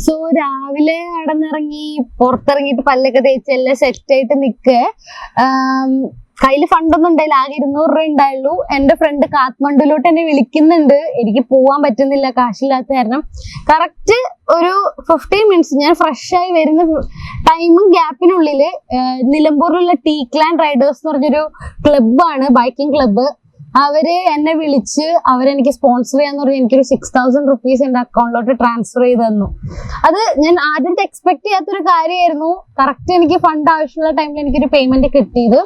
So രാവിലെ നടന്നിറങ്ങി പുറത്തിറങ്ങിയിട്ട് പല്ലൊക്കെ തേച്ച് എല്ലാം സെറ്റ് ആയിട്ട് നിൽക്കുക. കയ്യില് ഫണ്ടൊന്നും ഉണ്ടായില്ല, ആകെ 200 രൂപ ഉണ്ടായുള്ളൂ. എന്റെ ഫ്രണ്ട് കാത്മണ്ഡുലോട്ട് എന്നെ വിളിക്കുന്നുണ്ട്, എനിക്ക് പോവാൻ പറ്റുന്നില്ല കാശില്ലാത്ത കാരണം. കറക്റ്റ് ഒരു 15 മിനിറ്റ്സ് ഞാൻ ഫ്രഷ് ആയി വരുന്ന ടൈമും ഗ്യാപ്പിനുള്ളില് നിലമ്പൂരിലുള്ള ടീക്ലാൻ റൈഡേഴ്സ് എന്ന് പറഞ്ഞൊരു ക്ലബ്ബാണ്, ബൈക്കിംഗ് ക്ലബ്ബ്. അവര് എന്നെ വിളിച്ച് അവരെനിക്ക് സ്പോൺസർ ചെയ്യാന്ന് പറഞ്ഞ് എനിക്കൊരു 6000 റുപ്പീസ് എന്റെ അക്കൗണ്ടിലോട്ട് ട്രാൻസ്ഫർ ചെയ്ത് തന്നു. അത് ഞാൻ ആദ്യത്തെ എക്സ്പെക്ട് ചെയ്യാത്തൊരു കാര്യമായിരുന്നു. കറക്റ്റ് എനിക്ക് ഫണ്ട് ആവശ്യമുള്ള ടൈമിൽ എനിക്കൊരു പേയ്മെന്റ് കിട്ടിയത്.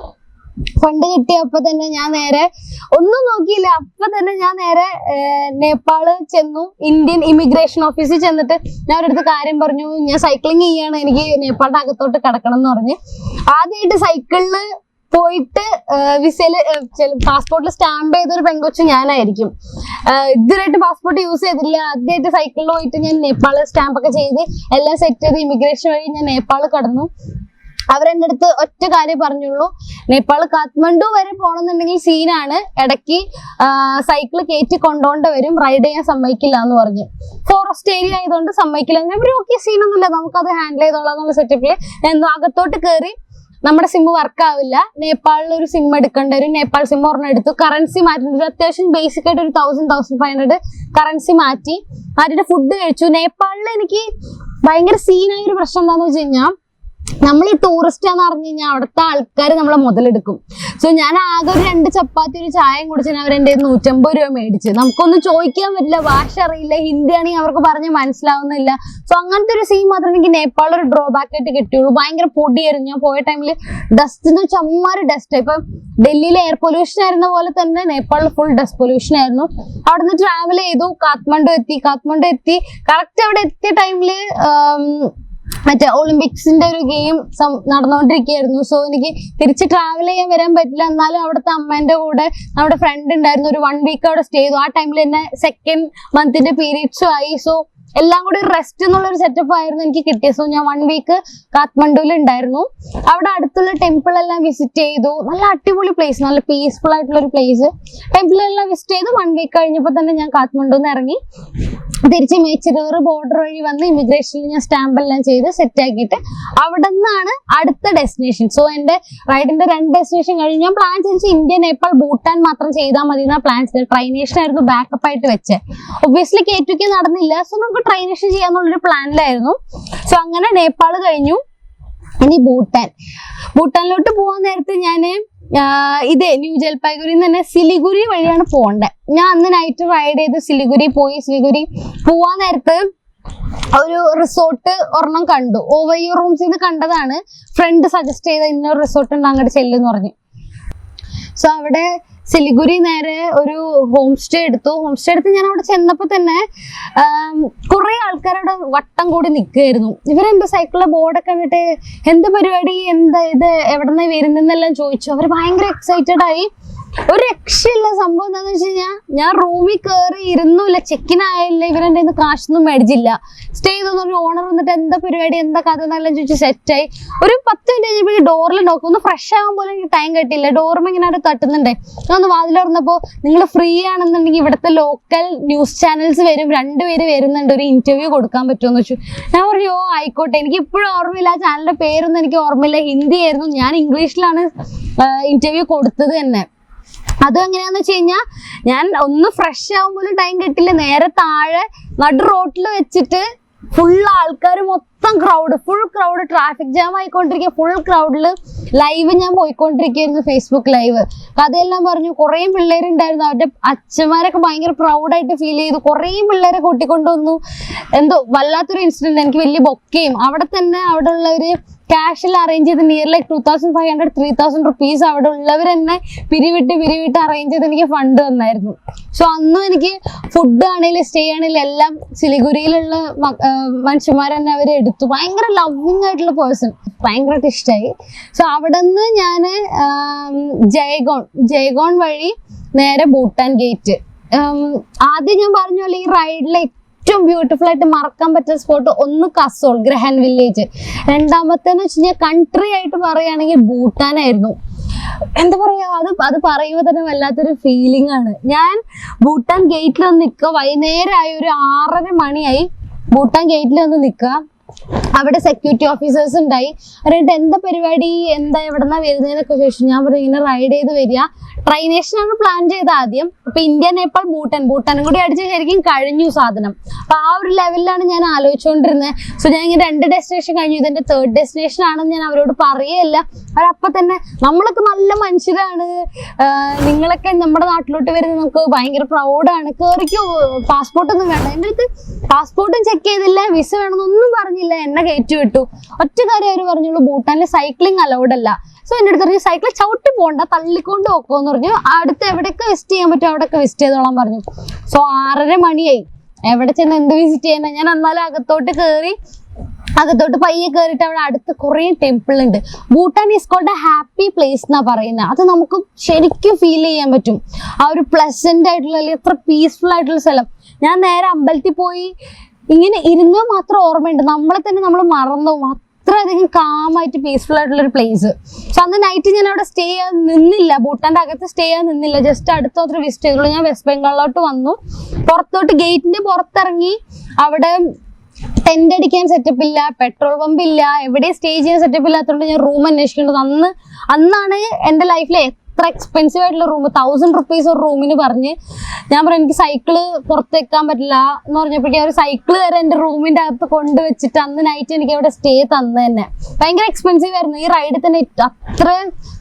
ഫണ്ട് കിട്ടിയപ്പോ തന്നെ ഞാൻ നേരെ ഒന്നും നോക്കിയില്ല, അപ്പൊ തന്നെ ഞാൻ നേരെ നേപ്പാള് ചെന്നു. ഇന്ത്യൻ ഇമിഗ്രേഷൻ ഓഫീസിൽ ചെന്നിട്ട് ഞാൻ ഒരിടത്ത് കാര്യം പറഞ്ഞു, ഞാൻ സൈക്ലിങ് ചെയ്യാണ്, എനിക്ക് നേപ്പാളിന്റെ അകത്തോട്ട് കിടക്കണം എന്ന് പറഞ്ഞ്. ആദ്യമായിട്ട് സൈക്കിളില് പോയിട്ട് വിസയില് പാസ്പോർട്ടിൽ സ്റ്റാമ്പ് ചെയ്തൊരു പെങ്കൊച്ചു ഞാനായിരിക്കും. ഇതുവരായിട്ട് പാസ്പോർട്ട് യൂസ് ചെയ്തില്ല. ആദ്യമായിട്ട് സൈക്കിളിൽ പോയിട്ട് ഞാൻ നേപ്പാള് സ്റ്റാമ്പ് ഒക്കെ ചെയ്ത് എല്ലാം സെറ്റ് ചെയ്ത് ഇമിഗ്രേഷൻ വഴി ഞാൻ നേപ്പാള് കടന്നു. അവരെന്റെ അടുത്ത് ഒറ്റ കാര്യം പറഞ്ഞുള്ളൂ, നേപ്പാള് കാത്മണ്ഡു വരെ പോകണമെന്നുണ്ടെങ്കിൽ സീനാണ്, ഇടയ്ക്ക് സൈക്കിള് കയറ്റി കൊണ്ടോണ്ട് വരും, റൈഡ് ചെയ്യാൻ സമ്മതിക്കില്ല എന്ന് പറഞ്ഞു. ഫോറസ്റ്റ് ഏരിയ ആയതുകൊണ്ട് സമ്മതിക്കില്ല. അവർ ഓക്കെ, സീനൊന്നുമില്ല, നമുക്കത് ഹാൻഡിൽ ചെയ്തോളാം എന്നുള്ള സെറ്റപ്പില് ഞാൻ അകത്തോട്ട് കയറി. നമ്മുടെ സിം വർക്ക് ആവില്ല, നേപ്പാളിൽ ഒരു സിം എടുക്കേണ്ട വരും. നേപ്പാൾ സിം ഒരെണ്ണം എടുത്തു, കറൻസി മാറ്റി, അത്യാവശ്യം ബേസിക് ആയിട്ട് ഒരു 1000-1500 കറൻസി മാറ്റിയിട്ട് ഫുഡ് കഴിച്ചു. നേപ്പാളിൽ എനിക്ക് ഭയങ്കര സീനായ ഒരു പ്രശ്നം എന്താന്ന് വെച്ച് കഴിഞ്ഞാൽ, നമ്മൾ ഈ ടൂറിസ്റ്റാന്ന് പറഞ്ഞു കഴിഞ്ഞാൽ അവിടുത്തെ ആൾക്കാർ നമ്മളെ മുതലെടുക്കും. സോ ഞാൻ ആകെ ഒരു 2 ചപ്പാത്തി ഒരു ചായയും കുടിച്ചാൽ അവരെന്റെ 150 രൂപ മേടിച്ച്. നമുക്കൊന്നും ചോദിക്കാൻ പറ്റില്ല, ഭാഷ അറിയില്ല, ഹിന്ദി ആണെങ്കിൽ അവർക്ക് പറഞ്ഞ് മനസ്സിലാവുന്നില്ല. സോ അങ്ങനത്തെ ഒരു സീൻ മാത്രമേ എനിക്ക് നേപ്പാളിൽ ഒരു ഡ്രോബാക്ക് ആയിട്ട് കിട്ടിയുള്ളൂ. ഭയങ്കര പൊടിയായിരുന്നു. ഞാൻ പോയ ടൈമിൽ ഡസ്റ്റ് എന്ന് വെച്ചാൽ അമ്മാര് ഡസ്റ്റ്. ഇപ്പൊ ഡൽഹിയിലെ എയർ പൊല്യൂഷൻ ആയിരുന്ന പോലെ തന്നെ നേപ്പാളിൽ ഫുൾ ഡസ്റ്റ് പൊല്യൂഷൻ ആയിരുന്നു. അവിടെ നിന്ന് ട്രാവൽ ചെയ്തു, കാത്മണ്ഡു എത്തി. കറക്റ്റ് അവിടെ എത്തിയ ടൈമില് മറ്റേ ഒളിമ്പിക്സിന്റെ ഒരു ഗെയിം നടന്നുകൊണ്ടിരിക്കുകയായിരുന്നു. സോ എനിക്ക് തിരിച്ച് ട്രാവൽ ചെയ്യാൻ വരാൻ പറ്റില്ല. എന്നാലും അവിടുത്തെ അമ്മേന്റെ കൂടെ നമ്മുടെ ഫ്രണ്ട് ഉണ്ടായിരുന്നു, ഒരു 1 വീക്ക് അവിടെ സ്റ്റേ ചെയ്തു. ആ ടൈമിൽ തന്നെ 2nd മന്തിന്റെ പീരീഡ്സും ആയി. സോ എല്ലാം കൂടി റെസ്റ്റ് എന്നുള്ളൊരു സെറ്റപ്പ് ആയിരുന്നു എനിക്ക് കിട്ടിയത്. സോ ഞാൻ 1 വീക്ക് കാത്മണ്ഡുവിൽ ഉണ്ടായിരുന്നു. അവിടെ അടുത്തുള്ള ടെമ്പിൾ എല്ലാം വിസിറ്റ് ചെയ്തു. നല്ല അടിപൊളി പ്ലേസ്, നല്ല പീസ്ഫുൾ ആയിട്ടുള്ള ഒരു പ്ലേസ്. ടെമ്പിളെല്ലാം വിസിറ്റ് ചെയ്തു. 1 വീക്ക് കഴിഞ്ഞപ്പോൾ തന്നെ ഞാൻ കാത്മണ്ഡുന്ന് ഇറങ്ങി തിരിച്ച് മേച്ചിറൂർ ബോർഡർ വഴി വന്ന് ഇമിഗ്രേഷനിൽ ഞാൻ സ്റ്റാമ്പ് എല്ലാം ചെയ്ത് സെറ്റ് ആക്കിയിട്ട് അവിടെ നിന്നാണ് അടുത്ത ഡെസ്റ്റിനേഷൻ. സോ എന്റെ റൈഡിന്റെ 2 ഡെസ്റ്റിനേഷൻ കഴിഞ്ഞ് ഞാൻ പ്ലാൻ ചെയ്ത് ഇന്ത്യ, നേപ്പാൾ, ഭൂട്ടാൻ മാത്രം ചെയ്താൽ മതി എന്നാ പ്ലാൻ ചെയ്തത്. ട്രൈനേഷൻ ആയിരുന്നു ബാക്കപ്പ് ആയിട്ട് വെച്ചത്. ഒബ്വിയസ്ലി K2K നടന്നില്ല. സോ നമുക്ക് ട്രൈനേഷൻ ചെയ്യാന്നുള്ളൊരു പ്ലാനിലായിരുന്നു. സോ അങ്ങനെ നേപ്പാൾ കഴിഞ്ഞു. ഇനി ഭൂട്ടാനിലോട്ട് പോകാൻ നേരത്തെ ഞാന് ഇതേ ന്യൂ ജൽപായ്ഗുരിന്ന് തന്നെ സിലിഗുരി വഴിയാണ് പോകേണ്ടത്. ഞാൻ അന്ന് നൈറ്റ് റൈഡ് ചെയ്ത് സിലിഗുരി പോയി. സിലിഗുരി പോവാൻ നേരത്ത് ഒരു റിസോർട്ട് ഒരെണ്ണം കണ്ടു. OYU റൂംസിൽ നിന്ന് കണ്ടതാണ്. ഫ്രണ്ട് സജസ്റ്റ് ചെയ്ത ഇന്നൊരു റിസോർട്ട് ഉണ്ട്, അങ്ങോട്ട് ചെല്ലുന്ന് പറഞ്ഞു. സോ അവിടെ സിലിഗുരി നേരെ ഒരു ഹോം സ്റ്റേ എടുത്തു. ഞാൻ അവിടെ ചെന്നപ്പോ തന്നെ കുറെ ആൾക്കാരവിടെ വട്ടം കൂടി നിൽക്കുകയായിരുന്നു. ഇവരെന്റെ സൈക്കിളിലെ ബോർഡൊക്കെ കണ്ടിട്ട് എന്ത് പരിപാടി, എന്താ ഇത്, എവിടെ നിന്ന് വരുന്നെന്നെല്ലാം ചോദിച്ചു. അവർ ഭയങ്കര എക്സൈറ്റഡ് ആയി. ഒരു രക്ഷയില്ല. സംഭവം എന്താന്ന് വെച്ച് കഴിഞ്ഞാൽ, ഞാൻ റൂമിൽ കയറി ഇരുന്നില്ല, ചെക്കിൻ ആയില്ല, ഇവരെന്റെ കാശൊന്നും മേടിച്ചില്ല. സ്റ്റേ ചെയ്തെന്ന് പറഞ്ഞ ഓണർ വന്നിട്ട് എന്താ പരിപാടി, എന്താ കഥ എന്നെല്ലാം ചോദിച്ചു സെറ്റായി. ഒരു 10 മിനിറ്റ് കഴിഞ്ഞപ്പോൾ ഡോറിൽ നോക്കും, ഒന്ന് ഫ്രഷ് ആവാൻ പോലും എനിക്ക് ടൈം കിട്ടിയില്ല. ഡോറും ഇങ്ങനെ അവിടെ തട്ടുന്നുണ്ടേ. ഞാൻ ഒന്ന് വാതിൽ തുറന്നപ്പോൾ, നിങ്ങൾ ഫ്രീ ആണെന്നുണ്ടെങ്കിൽ ഇവിടുത്തെ ലോക്കൽ ന്യൂസ് ചാനൽസ് വരും, 2 പേര് വരുന്നുണ്ട്, ഒരു ഇന്റർവ്യൂ കൊടുക്കാൻ പറ്റുമെന്ന് വെച്ചു. ഞാൻ പറഞ്ഞു ഓ ആയിക്കോട്ടെ. എനിക്ക് ഇപ്പോഴും ഓർമ്മയില്ല, ആ ചാനലിന്റെ പേരൊന്നും എനിക്ക് ഓർമ്മയില്ല, ഹിന്ദി ആയിരുന്നു. ഞാൻ ഇംഗ്ലീഷിലാണ് ഇന്റർവ്യൂ കൊടുത്തത് തന്നെ. അതും എങ്ങനെയാന്ന് വെച്ച് കഴിഞ്ഞാൽ, ഞാൻ ഒന്ന് ഫ്രഷ് ആവാൻ പോലും ടൈം കിട്ടില്ല. നേരെ താഴെ നടു റോട്ടിൽ വെച്ചിട്ട് ഫുൾ ആൾക്കാർ, മൊത്തം ഫുൾ ക്രൗഡ്, ട്രാഫിക് ജാം ആയിക്കൊണ്ടിരിക്കുക. ഫുൾ ക്രൗഡില് ലൈവ് ഞാൻ പോയിക്കൊണ്ടിരിക്കുകയായിരുന്നു, ഫേസ്ബുക്ക് ലൈവ്. കഥയെല്ലാം പറഞ്ഞു. കുറേ പിള്ളേരുണ്ടായിരുന്നു. അവരുടെ അച്ഛന്മാരൊക്കെ ഭയങ്കര പ്രൗഡായിട്ട് ഫീൽ ചെയ്തു. കുറേ പിള്ളേരെ കൂട്ടിക്കൊണ്ടുവന്നു. എന്തോ വല്ലാത്തൊരു ഇൻസിഡന്റ്. എനിക്ക് വലിയ ബൊക്കയും അവിടെ തന്നെ അവിടെ ഉള്ളവര് ക്യാഷിൽ അറേഞ്ച് ചെയ്ത് നിയർ ലൈക്ക് 2500-3000 റുപ്പീസ് അവിടെ ഉള്ളവർ തന്നെ പിരിവിട്ട് അറേഞ്ച് ചെയ്ത് എനിക്ക് ഫണ്ട് തന്നായിരുന്നു. സോ അന്നും എനിക്ക് ഫുഡ് ആണെങ്കിലും സ്റ്റേ ആണെങ്കിലും എല്ലാം സിലിഗുരിയിലുള്ള മനുഷ്യന്മാർ തന്നെ അവർ എടുത്തു. ഭയങ്കര ലവിങ് ആയിട്ടുള്ള പേഴ്സൺ, ഭയങ്കരമായിട്ട് ഇഷ്ടമായി. സോ അവിടെ നിന്ന് ഞാൻ ജയഗോൺ വഴി നേരെ ഭൂട്ടാൻ ഗേറ്റ്. ആദ്യം ഞാൻ പറഞ്ഞ പോലെ ഈ റൈഡിലെ ഏറ്റവും ബ്യൂട്ടിഫുൾ ആയിട്ട് മറക്കാൻ പറ്റുന്ന സ്പോട്ട് ഒന്ന് കസോൾ ഗ്രഹൻ വില്ലേജ്. രണ്ടാമത്തേന്ന് വെച്ച് കഴിഞ്ഞാൽ കൺട്രി ആയിട്ട് പറയുകയാണെങ്കിൽ ഭൂട്ടാനായിരുന്നു. എന്താ പറയാ, അത് പറയുമ്പോൾ തന്നെ വല്ലാത്തൊരു ഫീലിംഗ് ആണ്. ഞാൻ ഭൂട്ടാൻ ഗേറ്റിൽ ഒന്ന് നിൽക്കുക, വൈകുന്നേരമായി, ഒരു 6:30 മണിയായി. ഭൂട്ടാൻ ഗേറ്റിൽ വന്ന് നിൽക്കുക. അവിടെ സെക്യൂരിറ്റി ഓഫീസേഴ്സ് ഉണ്ടായി. എന്നിട്ട് എന്താ പരിപാടി, എന്താ എവിടെന്നാ വരുന്നതെന്നൊക്കെ ചോദിച്ചു. ഞാൻ പറഞ്ഞു ഇങ്ങനെ റൈഡ് ചെയ്ത് വരിക. ട്രൈനേഷനാണ് പ്ലാൻ ചെയ്ത ആദ്യം. അപ്പൊ ഇന്ത്യ, നേപ്പാൾ, ഭൂട്ടാനും കൂടി അടിച്ച് ശരിക്കും കഴിഞ്ഞു സാധനം. അപ്പൊ ആ ഒരു ലെവലിലാണ് ഞാൻ ആലോചിച്ചുകൊണ്ടിരുന്നത്. സോ ഞാൻ ഇങ്ങനെ 2 ഡെസ്റ്റിനേഷൻ കഴിഞ്ഞു, ഇതെന്റെ 3rd ഡെസ്റ്റിനേഷൻ ആണെന്ന് ഞാൻ അവരോട് പറയല്ല. അവരപ്പൊ തന്നെ നമ്മളൊക്കെ നല്ല മനുഷ്യരാണ്, നിങ്ങളൊക്കെ നമ്മുടെ നാട്ടിലോട്ട് വരുന്നത് നമുക്ക് ഭയങ്കര പ്രൗഡാണ്, കേറിക്കോ, പാസ്പോർട്ട് ഒന്നും വേണ്ട. എൻ്റെ അടുത്ത് പാസ്പോർട്ടും ചെക്ക് ചെയ്തില്ല, വിസ വേണമെന്നൊന്നും പറഞ്ഞില്ല, എന്നെ കയറ്റി വിട്ടു. ഒറ്റ കാര്യം അവർ പറഞ്ഞുള്ളൂ, ഭൂട്ടാനിൽ സൈക്ലിംഗ് അലൗഡ് അല്ല. സോ എൻ്റെ അടുത്ത് പറഞ്ഞു സൈക്കിൾ ചവിട്ടി പോകണ്ട, തള്ളിക്കൊണ്ട് പോക്കോന്ന് പറഞ്ഞു. അടുത്ത് എവിടെയൊക്കെ വിസിറ്റ് ചെയ്യാൻ പറ്റും അവിടെയൊക്കെ വിസിറ്റ് ചെയ്തോളാൻ പറഞ്ഞു. സോ 6:30 മണിയായി. എവിടെ ചെന്ന് എന്ത് വിസിറ്റ് ചെയ്യണ, ഞാൻ എന്നാലും അകത്തോട്ട് പയ്യെ കയറിയിട്ട് അവിടെ അടുത്ത് കുറെ ടെമ്പിൾ ഉണ്ട്. Bhutan is called a happy place എന്നാ പറയുന്നത്. അത് നമുക്ക് ശരിക്കും ഫീൽ ചെയ്യാൻ പറ്റും. ആ ഒരു പ്ലസന്റ് ആയിട്ടുള്ള, അല്ലെങ്കിൽ എത്ര പീസ്ഫുൾ ആയിട്ടുള്ള സ്ഥലം. ഞാൻ നേരെ അമ്പലത്തിൽ പോയി ഇങ്ങനെ ഇരുന്നത് മാത്രം ഓർമ്മയുണ്ട്, നമ്മളെ തന്നെ നമ്മൾ മറന്നു. അത്രയധികം കാമായിട്ട് പീസ്ഫുൾ ആയിട്ടുള്ള ഒരു പ്ലേസ്. സോ അന്ന് നൈറ്റ് ഞാൻ അവിടെ സ്റ്റേ ചെയ്യാൻ നിന്നില്ല, ഭൂട്ടാന്റെ അകത്ത് സ്റ്റേ ചെയ്യാൻ നിന്നില്ല, ജസ്റ്റ് അടുത്തോട്ട് വിസിറ്റ് ചെയ്തുള്ളൂ. ഞാൻ വെസ്റ്റ് ബംഗാളിലോട്ട് വന്നു. പുറത്തോട്ട് ഗേറ്റിന്റെ പുറത്തിറങ്ങി. അവിടെ ടെന്റ് അടിക്കാൻ സെറ്റപ്പ് ഇല്ല, പെട്രോൾ പമ്പ് ഇല്ല, എവിടെയും സ്റ്റേ ചെയ്യാൻ സെറ്റപ്പ് ഇല്ലാത്തതുകൊണ്ട് ഞാൻ റൂം അന്വേഷിക്കേണ്ടത്. അന്നാണ് എൻ്റെ ലൈഫിലെ എത്ര എക്സ്പെൻസീവ് ആയിട്ടുള്ള റൂം, 1000 rupees ഒരു റൂമിന് പറഞ്ഞ്. ഞാൻ പറഞ്ഞു എനിക്ക് സൈക്കിള് പുറത്ത് വെക്കാൻ പറ്റില്ല എന്ന് പറഞ്ഞപ്പോഴേക്കും ഒരു സൈക്കിള് വരെ എൻ്റെ റൂമിൻ്റെ അകത്ത് കൊണ്ടുവച്ചിട്ട് അന്ന് നൈറ്റ് എനിക്ക് അവിടെ സ്റ്റേ തന്നു തന്നെ. ഭയങ്കര എക്സ്പെൻസീവ് ആയിരുന്നു. ഈ റൈഡിൽ തന്നെ അത്ര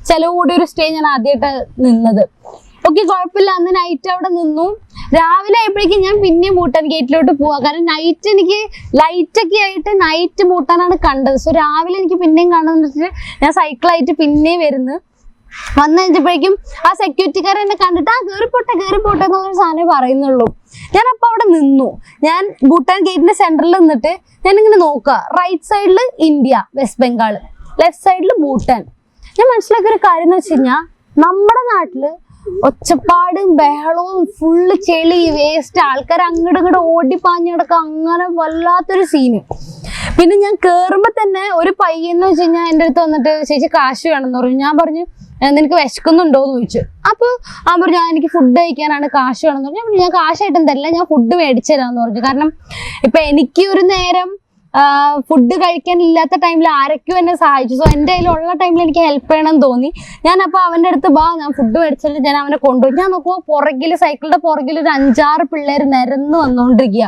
ചെലവ് കൂടിയ ഒരു സ്റ്റേ ഞാൻ ആദ്യമായിട്ട് നിന്നത്. ഓക്കെ, കുഴപ്പമില്ല. അന്ന് നൈറ്റ് അവിടെ നിന്നു. രാവിലെ ആയപ്പോഴേക്കും ഞാൻ പിന്നെയും ഭൂട്ടാൻ ഗേറ്റിലോട്ട് പോവാം. കാരണം നൈറ്റ് എനിക്ക് ലൈറ്റൊക്കെ ആയിട്ട് നൈറ്റ് ഭൂട്ടാനാണ് കണ്ടത്. സോ രാവിലെ എനിക്ക് പിന്നെയും കാണുന്ന വെച്ചിട്ട് ഞാൻ സൈക്കിളായിട്ട് പിന്നെയും വന്നു കഴിഞ്ഞപ്പോഴേക്കും ആ സെക്യൂരിറ്റിക്കാരെ എന്നെ കണ്ടിട്ട് കയറിപ്പോട്ടെ എന്നുള്ളൊരു സാധനം പറയുന്നുള്ളൂ. ഞാൻ അപ്പൊ അവിടെ നിന്നു. ഞാൻ ഭൂട്ടാൻ ഗേറ്റിന്റെ സെന്ററിൽ നിന്നിട്ട് ഞാനിങ്ങനെ നോക്കുക. റൈറ്റ് സൈഡിൽ ഇന്ത്യ, വെസ്റ്റ് ബംഗാൾ, ലെഫ്റ്റ് സൈഡിൽ ഭൂട്ടാൻ. ഞാൻ മനസ്സിലാക്കിയ ഒരു കാര്യം എന്ന് വെച്ച് കഴിഞ്ഞാൽ, നമ്മുടെ നാട്ടില് ഒച്ചപ്പാടും ബഹളവും ഫുള്ള് ചെളി, വേസ്റ്റ്, ആൾക്കാർ അങ്ങോട്ടും ഇങ്ങോട്ട് ഓടിപ്പാഞ്ഞ് കിടക്കുക, അങ്ങനെ വല്ലാത്തൊരു സീന്. പിന്നെ ഞാൻ കേറുമ്പോ തന്നെ ഒരു പയ്യെന്ന് വെച്ച് കഴിഞ്ഞാൽ എൻ്റെ അടുത്ത് വന്നിട്ട് ചേച്ചി കാശ് വേണമെന്ന് പറഞ്ഞു. ഞാൻ പറഞ്ഞു നിനക്ക് വിശക്കുന്നുണ്ടോന്ന് ചോദിച്ചു. അപ്പോൾ ആ പറഞ്ഞു എനിക്ക് ഫുഡ് കഴിക്കാനാണ്, കാശ് വേണമെന്ന് പറഞ്ഞു. ഞാൻ കാശായിട്ടും തരില്ല, ഞാൻ ഫുഡ് മേടിച്ചു തരാമെന്ന് പറഞ്ഞു. കാരണം ഇപ്പൊ എനിക്ക് ഒരു നേരം ഫുഡ് കഴിക്കാൻ ഇല്ലാത്ത ടൈമിൽ ആരൊക്കെയോ എന്നെ സഹായിച്ചു. സോ എൻ്റെ കയ്യിലുള്ള ടൈമിൽ എനിക്ക് ഹെൽപ്പ് ചെയ്യണമെന്ന് തോന്നി. ഞാൻ അപ്പോൾ അവൻ്റെ അടുത്ത് ഞാൻ ഫുഡ് മേടിച്ചിട്ട് ഞാൻ അവനെ കൊണ്ടുപോയി. ഞാൻ നോക്കുമ്പോൾ സൈക്കിളിന്റെ പുറകിൽ ഒരു 5-6 പിള്ളേർ നിരന്ന് വന്നുകൊണ്ടിരിക്കുക.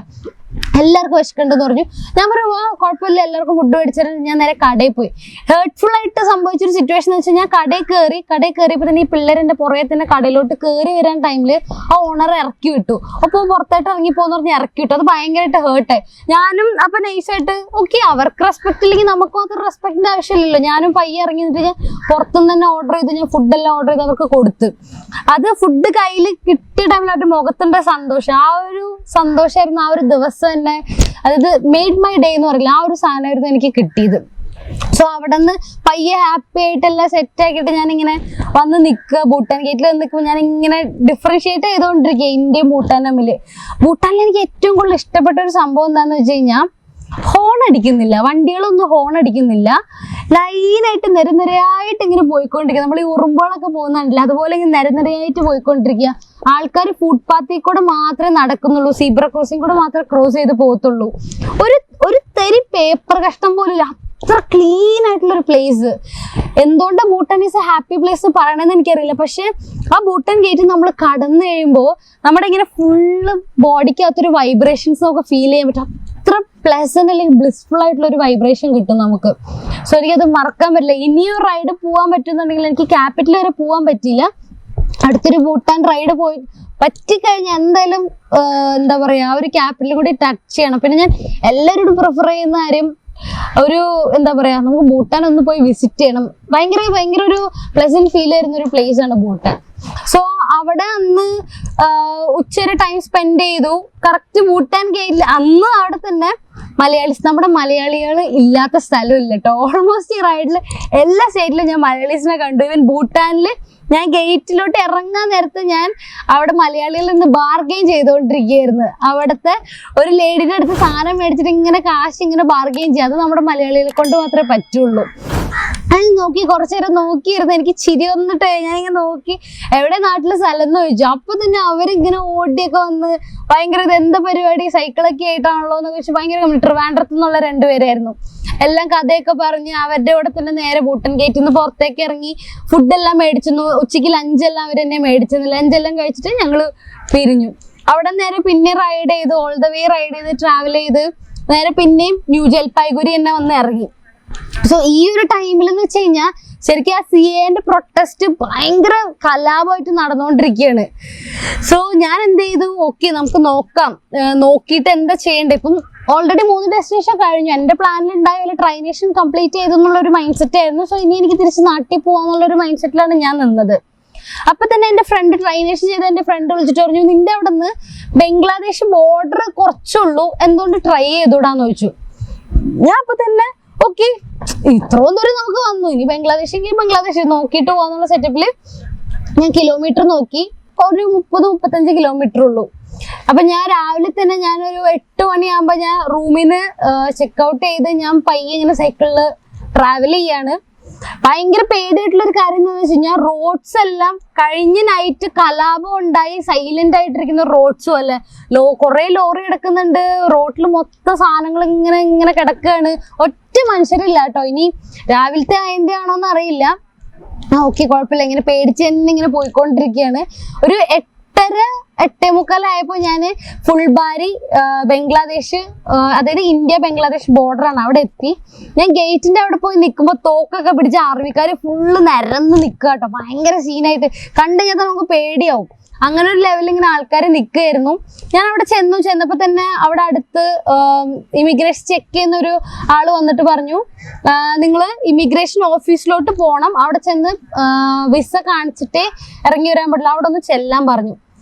എല്ലാവർക്കും വിശക്കുണ്ടെന്ന് പറഞ്ഞു. ഞാൻ പറഞ്ഞു കുഴപ്പമില്ല, എല്ലാവർക്കും ഫുഡ് മേടിച്ചിട്ട് ഞാൻ നേരെ കടയിൽ പോയി. ഹേർട്ട്ഫുൾ ആയിട്ട് സംഭവിച്ചൊരു സിറ്റുവേഷൻ എന്ന് വെച്ചാൽ, ഞാൻ കടയിൽ കയറിയപ്പോൾ തന്നെ ഈ പിള്ളേരെന്റെ പുറകെ തന്നെ കടയിലോട്ട് കയറി വരാൻ ടൈമിൽ ആ ഓണർ ഇറക്കി വിട്ടു. അപ്പോൾ പുറത്തായിട്ട് ഇറങ്ങിപ്പോന്ന് പറഞ്ഞ് ഇറക്കി വിട്ടു. അത് ഭയങ്കരമായിട്ട് ഹേർട്ടായി. ഞാനും അപ്പൊ നൈസായിട്ട് ഓക്കെ, അവർക്ക് റെസ്പെക്ട് ഇല്ലെങ്കിൽ നമുക്ക് മാത്രം റെസ്പെക്ടിന്റെ ആവശ്യമില്ലല്ലോ. ഞാനും പയ്യെ ഇറങ്ങി നിന്നിട്ട് ഞാൻ പുറത്തുനിന്ന് തന്നെ ഓർഡർ ചെയ്തു. ഞാൻ ഫുഡെല്ലാം ഓർഡർ ചെയ്ത് അവർക്ക് കൊടുത്ത്. അത് ഫുഡ് കയ്യിൽ കിട്ടിയ ടൈമിൽ അവരുടെ മുഖത്തിന്റെ സന്തോഷം, ആ ഒരു സന്തോഷമായിരുന്നു ആ ഒരു ദിവസം തന്നെ. അതായത് മെയ്ഡ് മൈ ഡേ എന്ന് പറയില്ല, ആ ഒരു സാധനമായിരുന്നു എനിക്ക് കിട്ടിയത്. സോ അവിടെ നിന്ന് പയ്യെ ഹാപ്പി ആയിട്ട് എല്ലാം സെറ്റ് ആക്കിയിട്ട് ഞാനിങ്ങനെ വന്ന് നിൽക്കുക. ഭൂട്ടാൻ ഗേറ്റിൽ വന്ന് നിൽക്കുമ്പോൾ ഞാൻ ഇങ്ങനെ ഡിഫറൻഷിയേറ്റ് ചെയ്തുകൊണ്ടിരിക്കുക ഇന്ത്യയും ഭൂട്ടാൻ തമ്മിൽ. ഭൂട്ടാനിൽ എനിക്ക് ഏറ്റവും കൂടുതൽ ഇഷ്ടപ്പെട്ട ഒരു സംഭവം എന്താണെന്ന് വെച്ച് കഴിഞ്ഞാൽ, ഹോൺ അടിക്കുന്നില്ല, വണ്ടികളൊന്നും ഹോൺ അടിക്കുന്നില്ല. ലൈനായിട്ട് നിരനിരയായിട്ട് ഇങ്ങനെ പോയിക്കൊണ്ടിരിക്കുക. നമ്മൾ ഈ ഉറുമ്പുകളൊക്കെ പോകുന്നുണ്ടല്ലോ, അതുപോലെ ഇങ്ങനെ നിരനിരയായിട്ട് പോയിക്കൊണ്ടിരിക്കുക. ആൾക്കാർ ഫുട്പാത്തിൽ കൂടെ മാത്രമേ നടക്കുന്നുള്ളൂ, സീബ്ര ക്രോസിംഗ് കൂടെ മാത്രമേ ക്രോസ് ചെയ്ത് പോകത്തുള്ളൂ. ഒരു തരി പേപ്പർ കഷ്ണം പോലും, അത്ര ക്ലീൻ ആയിട്ടുള്ള ഒരു പ്ലേസ്. എന്തുകൊണ്ടാണ് Bhutan is A happy place പറയണമെന്ന് എനിക്കറിയില്ല. പക്ഷെ ആ ഭൂട്ടാൻ ഗേറ്റ് നമ്മൾ കടന്നു കഴിയുമ്പോൾ നമ്മുടെ ഇങ്ങനെ ഫുള്ള് ബോഡിക്കകത്തൊരു വൈബ്രേഷൻസ് നമുക്ക് ഫീൽ ചെയ്യാൻ പറ്റും. അത്ര പ്ലസന്റ് അല്ലെങ്കിൽ ബ്ലിസ്ഫുൾ ആയിട്ടുള്ള ഒരു വൈബ്രേഷൻ കിട്ടും നമുക്ക്. സോ എനിക്കത് മറക്കാൻ പറ്റില്ല. ഇനിയും റൈഡ് പോകാൻ പറ്റുന്നുണ്ടെങ്കിൽ, എനിക്ക് ക്യാപിറ്റൽ വരെ പോകാൻ പറ്റിയില്ല, അടുത്തൊരു ഭൂട്ടാൻ റൈഡ് പോയി പറ്റിക്കഴിഞ്ഞാൽ എന്തായാലും എന്താ പറയാ, ആ ഒരു ക്യാപിറ്റൽ കൂടി ടച്ച് ചെയ്യണം. പിന്നെ ഞാൻ എല്ലാവരോടും പ്രിഫർ ചെയ്യുന്ന കാര്യം, എന്താ പറയാ, നമുക്ക് ഭൂട്ടാൻ ഒന്ന് പോയി വിസിറ്റ് ചെയ്യണം. ഭയങ്കര ഒരു പ്ലസന്റ് ഫീൽ വരുന്ന ഒരു പ്ലേസ് ആണ് ഭൂട്ടാൻ. സോ അവിടെ അന്ന് ഉച്ചവരെ ടൈം സ്പെൻഡ് ചെയ്തു. കറക്റ്റ് ഭൂട്ടാൻ ഗേറ്റിൽ അന്ന് അവിടെ തന്നെ നമ്മുടെ മലയാളികൾ ഇല്ലാത്ത സ്ഥലമില്ല കേട്ടോ. ഓൾമോസ്റ്റ് ഈ റൈഡിൽ എല്ലാ സ്റ്റേറ്റിലും ഞാൻ മലയാളീസിനെ കണ്ടു. ഈവൻ ഭൂട്ടാനിൽ ഞാൻ ഗേറ്റിലോട്ട് ഇറങ്ങാൻ നേരത്ത് ഞാൻ അവിടെ മലയാളികളിൽ നിന്ന് ബാർഗെയിൻ ചെയ്തുകൊണ്ടിരിക്കുകയായിരുന്നു. അവിടുത്തെ ഒരു ലേഡിയുടെ അടുത്ത് സാധനം മേടിച്ചിട്ട് ഇങ്ങനെ കാശ് ഇങ്ങനെ ബാർഗെയിൻ ചെയ്യുക, അത് നമ്മുടെ മലയാളികളെ കൊണ്ട് മാത്രമേ പറ്റുള്ളൂ. ഞാൻ നോക്കി, കുറച്ചു നേരം നോക്കിയിരുന്നു. എനിക്ക് ചിരി വന്നിട്ട് ഞാനിങ്ങനെ നോക്കി എവിടെ നാട്ടില് സ്ഥലം എന്ന് ചോദിച്ചു. അപ്പൊ തന്നെ അവരിങ്ങനെ ഓടിയൊക്കെ വന്ന് ഭയങ്കര ഇത് എന്താ പരിപാടി, സൈക്കിളൊക്കെ ആയിട്ടാണല്ലോ എന്ന് ചോദിച്ചു. ഭയങ്കര ട്രിവാൻഡ്രത്ത് നിന്നുള്ള 2 പേരായിരുന്നു. എല്ലാം കഥയൊക്കെ പറഞ്ഞ് അവരുടെ കൂടെ തന്നെ നേരെ ബൂട്ടൻ ഗേറ്റിൽ നിന്ന് പുറത്തേക്ക് ഇറങ്ങി ഫുഡെല്ലാം മേടിച്ചു. ഉച്ചയ്ക്ക് ലഞ്ചെല്ലാം അവർ തന്നെ മേടിച്ചു. ലഞ്ചെല്ലാം കഴിച്ചിട്ട് ഞങ്ങള് പിരിഞ്ഞു. അവിടെ നേരെ പിന്നെ റൈഡ് ചെയ്ത്, ഓൾ ദ വേ റൈഡ് ചെയ്ത് ട്രാവൽ ചെയ്ത് നേരെ പിന്നെയും ന്യൂ ജൽപായ്ഗുരി തന്നെ വന്ന് ഇറങ്ങി. സോ ഈ ഒരു ടൈമിൽ എന്ന് വെച്ച് കഴിഞ്ഞാൽ ശരിക്കും ആ CAന്റെ പ്രൊട്ടസ്റ്റ് ഭയങ്കര കലാപമായിട്ട് നടന്നുകൊണ്ടിരിക്കുകയാണ്. സോ ഞാൻ എന്ത് ചെയ്തു, ഓക്കെ നമുക്ക് നോക്കാം, നോക്കിയിട്ട് എന്താ ചെയ്യേണ്ടത്. ഇപ്പം ഓൾറെഡി 3 ഡെസ്റ്റിനേഷൻ കഴിഞ്ഞു. എന്റെ പ്ലാനിൽ ഉണ്ടായ ട്രൈനേഷൻ കംപ്ലീറ്റ് ചെയ്തെന്നുള്ള ഒരു മൈൻഡ് സെറ്റ് ആയിരുന്നു. സോ ഇനി എനിക്ക് തിരിച്ച് നാട്ടിൽ പോവാന്നുള്ള ഒരു മൈൻഡ് സെറ്റിലാണ് ഞാൻ നിന്നത്. അപ്പൊ തന്നെ എന്റെ ഫ്രണ്ട്, ട്രൈനേഷൻ ചെയ്ത എന്റെ ഫ്രണ്ട് വിളിച്ചിട്ട് പറഞ്ഞു, നിന്റെ അവിടെ നിന്ന് ബംഗ്ലാദേശ് ബോർഡർ കുറച്ചുള്ളൂ, എന്തുകൊണ്ട് ട്രൈ ചെയ്തൂടാന്ന് ചോദിച്ചു. ഞാൻ അപ്പൊ തന്നെ ഓക്കെ, ഇത്രയും ദൂരം നമുക്ക് വന്നു, ഇനി ബംഗ്ലാദേശ് നോക്കിയിട്ട് പോകാന്നുള്ള സെറ്റപ്പില് ഞാൻ കിലോമീറ്റർ നോക്കി. ഒരു 30-35 കിലോമീറ്റർ ഉള്ളൂ. അപ്പൊ ഞാൻ രാവിലെ തന്നെ ഞാനൊരു 8 മണിയാകുമ്പോ ഞാൻ റൂമിന് ചെക്ക്ഔട്ട് ചെയ്ത് ഞാൻ പയ്യെ ഇങ്ങനെ സൈക്കിളില് ട്രാവൽ ചെയ്യാണ്. ഭയങ്കര പേടിയായിട്ടുള്ള ഒരു കാര്യം എന്താണെന്ന് വെച്ച് കഴിഞ്ഞാൽ റോഡ്സ് എല്ലാം കഴിഞ്ഞ നൈറ്റ് കലാപം ഉണ്ടായി സൈലന്റ് ആയിട്ടിരിക്കുന്ന റോഡ്സും അല്ലെ. കുറെ ലോറി കിടക്കുന്നുണ്ട് റോഡിൽ, മൊത്തം സാധനങ്ങൾ ഇങ്ങനെ കിടക്കുകയാണ്. ഒറ്റ മനുഷ്യരില്ല കേട്ടോ. ഇനി രാവിലത്തെ അതിന്റെ ആണോന്ന് അറിയില്ല. ഓക്കെ, കുഴപ്പമില്ല. ഇങ്ങനെ പേടിച്ച് തന്നെ ഇങ്ങനെ പോയിക്കൊണ്ടിരിക്കുകയാണ്. ഒരു 8:45 ആയപ്പോ ഞാൻ ഫുൾബാരി ബംഗ്ലാദേശ്, അതായത് ഇന്ത്യ ബംഗ്ലാദേശ് ബോർഡറാണ്, അവിടെ എത്തി. ഞാൻ ഗേറ്റിന്റെ അവിടെ പോയി നിൽക്കുമ്പോൾ തോക്കൊക്കെ പിടിച്ച ആർമിക്കാര് ഫുള്ള് നിരന്ന് നിൽക്കുക കേട്ടോ. ഭയങ്കര സീനായിട്ട് കണ്ടു കഴിഞ്ഞാൽ നമുക്ക് പേടിയാവും. അങ്ങനെ ഒരു ലെവലിൽ ഇങ്ങനെ ആൾക്കാർ നിൽക്കുകയായിരുന്നു. ഞാൻ അവിടെ ചെന്നപ്പോൾ തന്നെ അവിടെ അടുത്ത് ഇമിഗ്രേഷൻ ചെക്ക് ചെയ്യുന്ന ഒരു ആള് വന്നിട്ട് പറഞ്ഞു, നിങ്ങൾ ഇമിഗ്രേഷൻ ഓഫീസിലോട്ട് പോകണം, അവിടെ ചെന്ന് വിസ കാണിച്ചിട്ടേ ഇറങ്ങി വരാൻ പറ്റില്ല, അവിടെ ഒന്ന് ചെല്ലാൻ പറഞ്ഞു.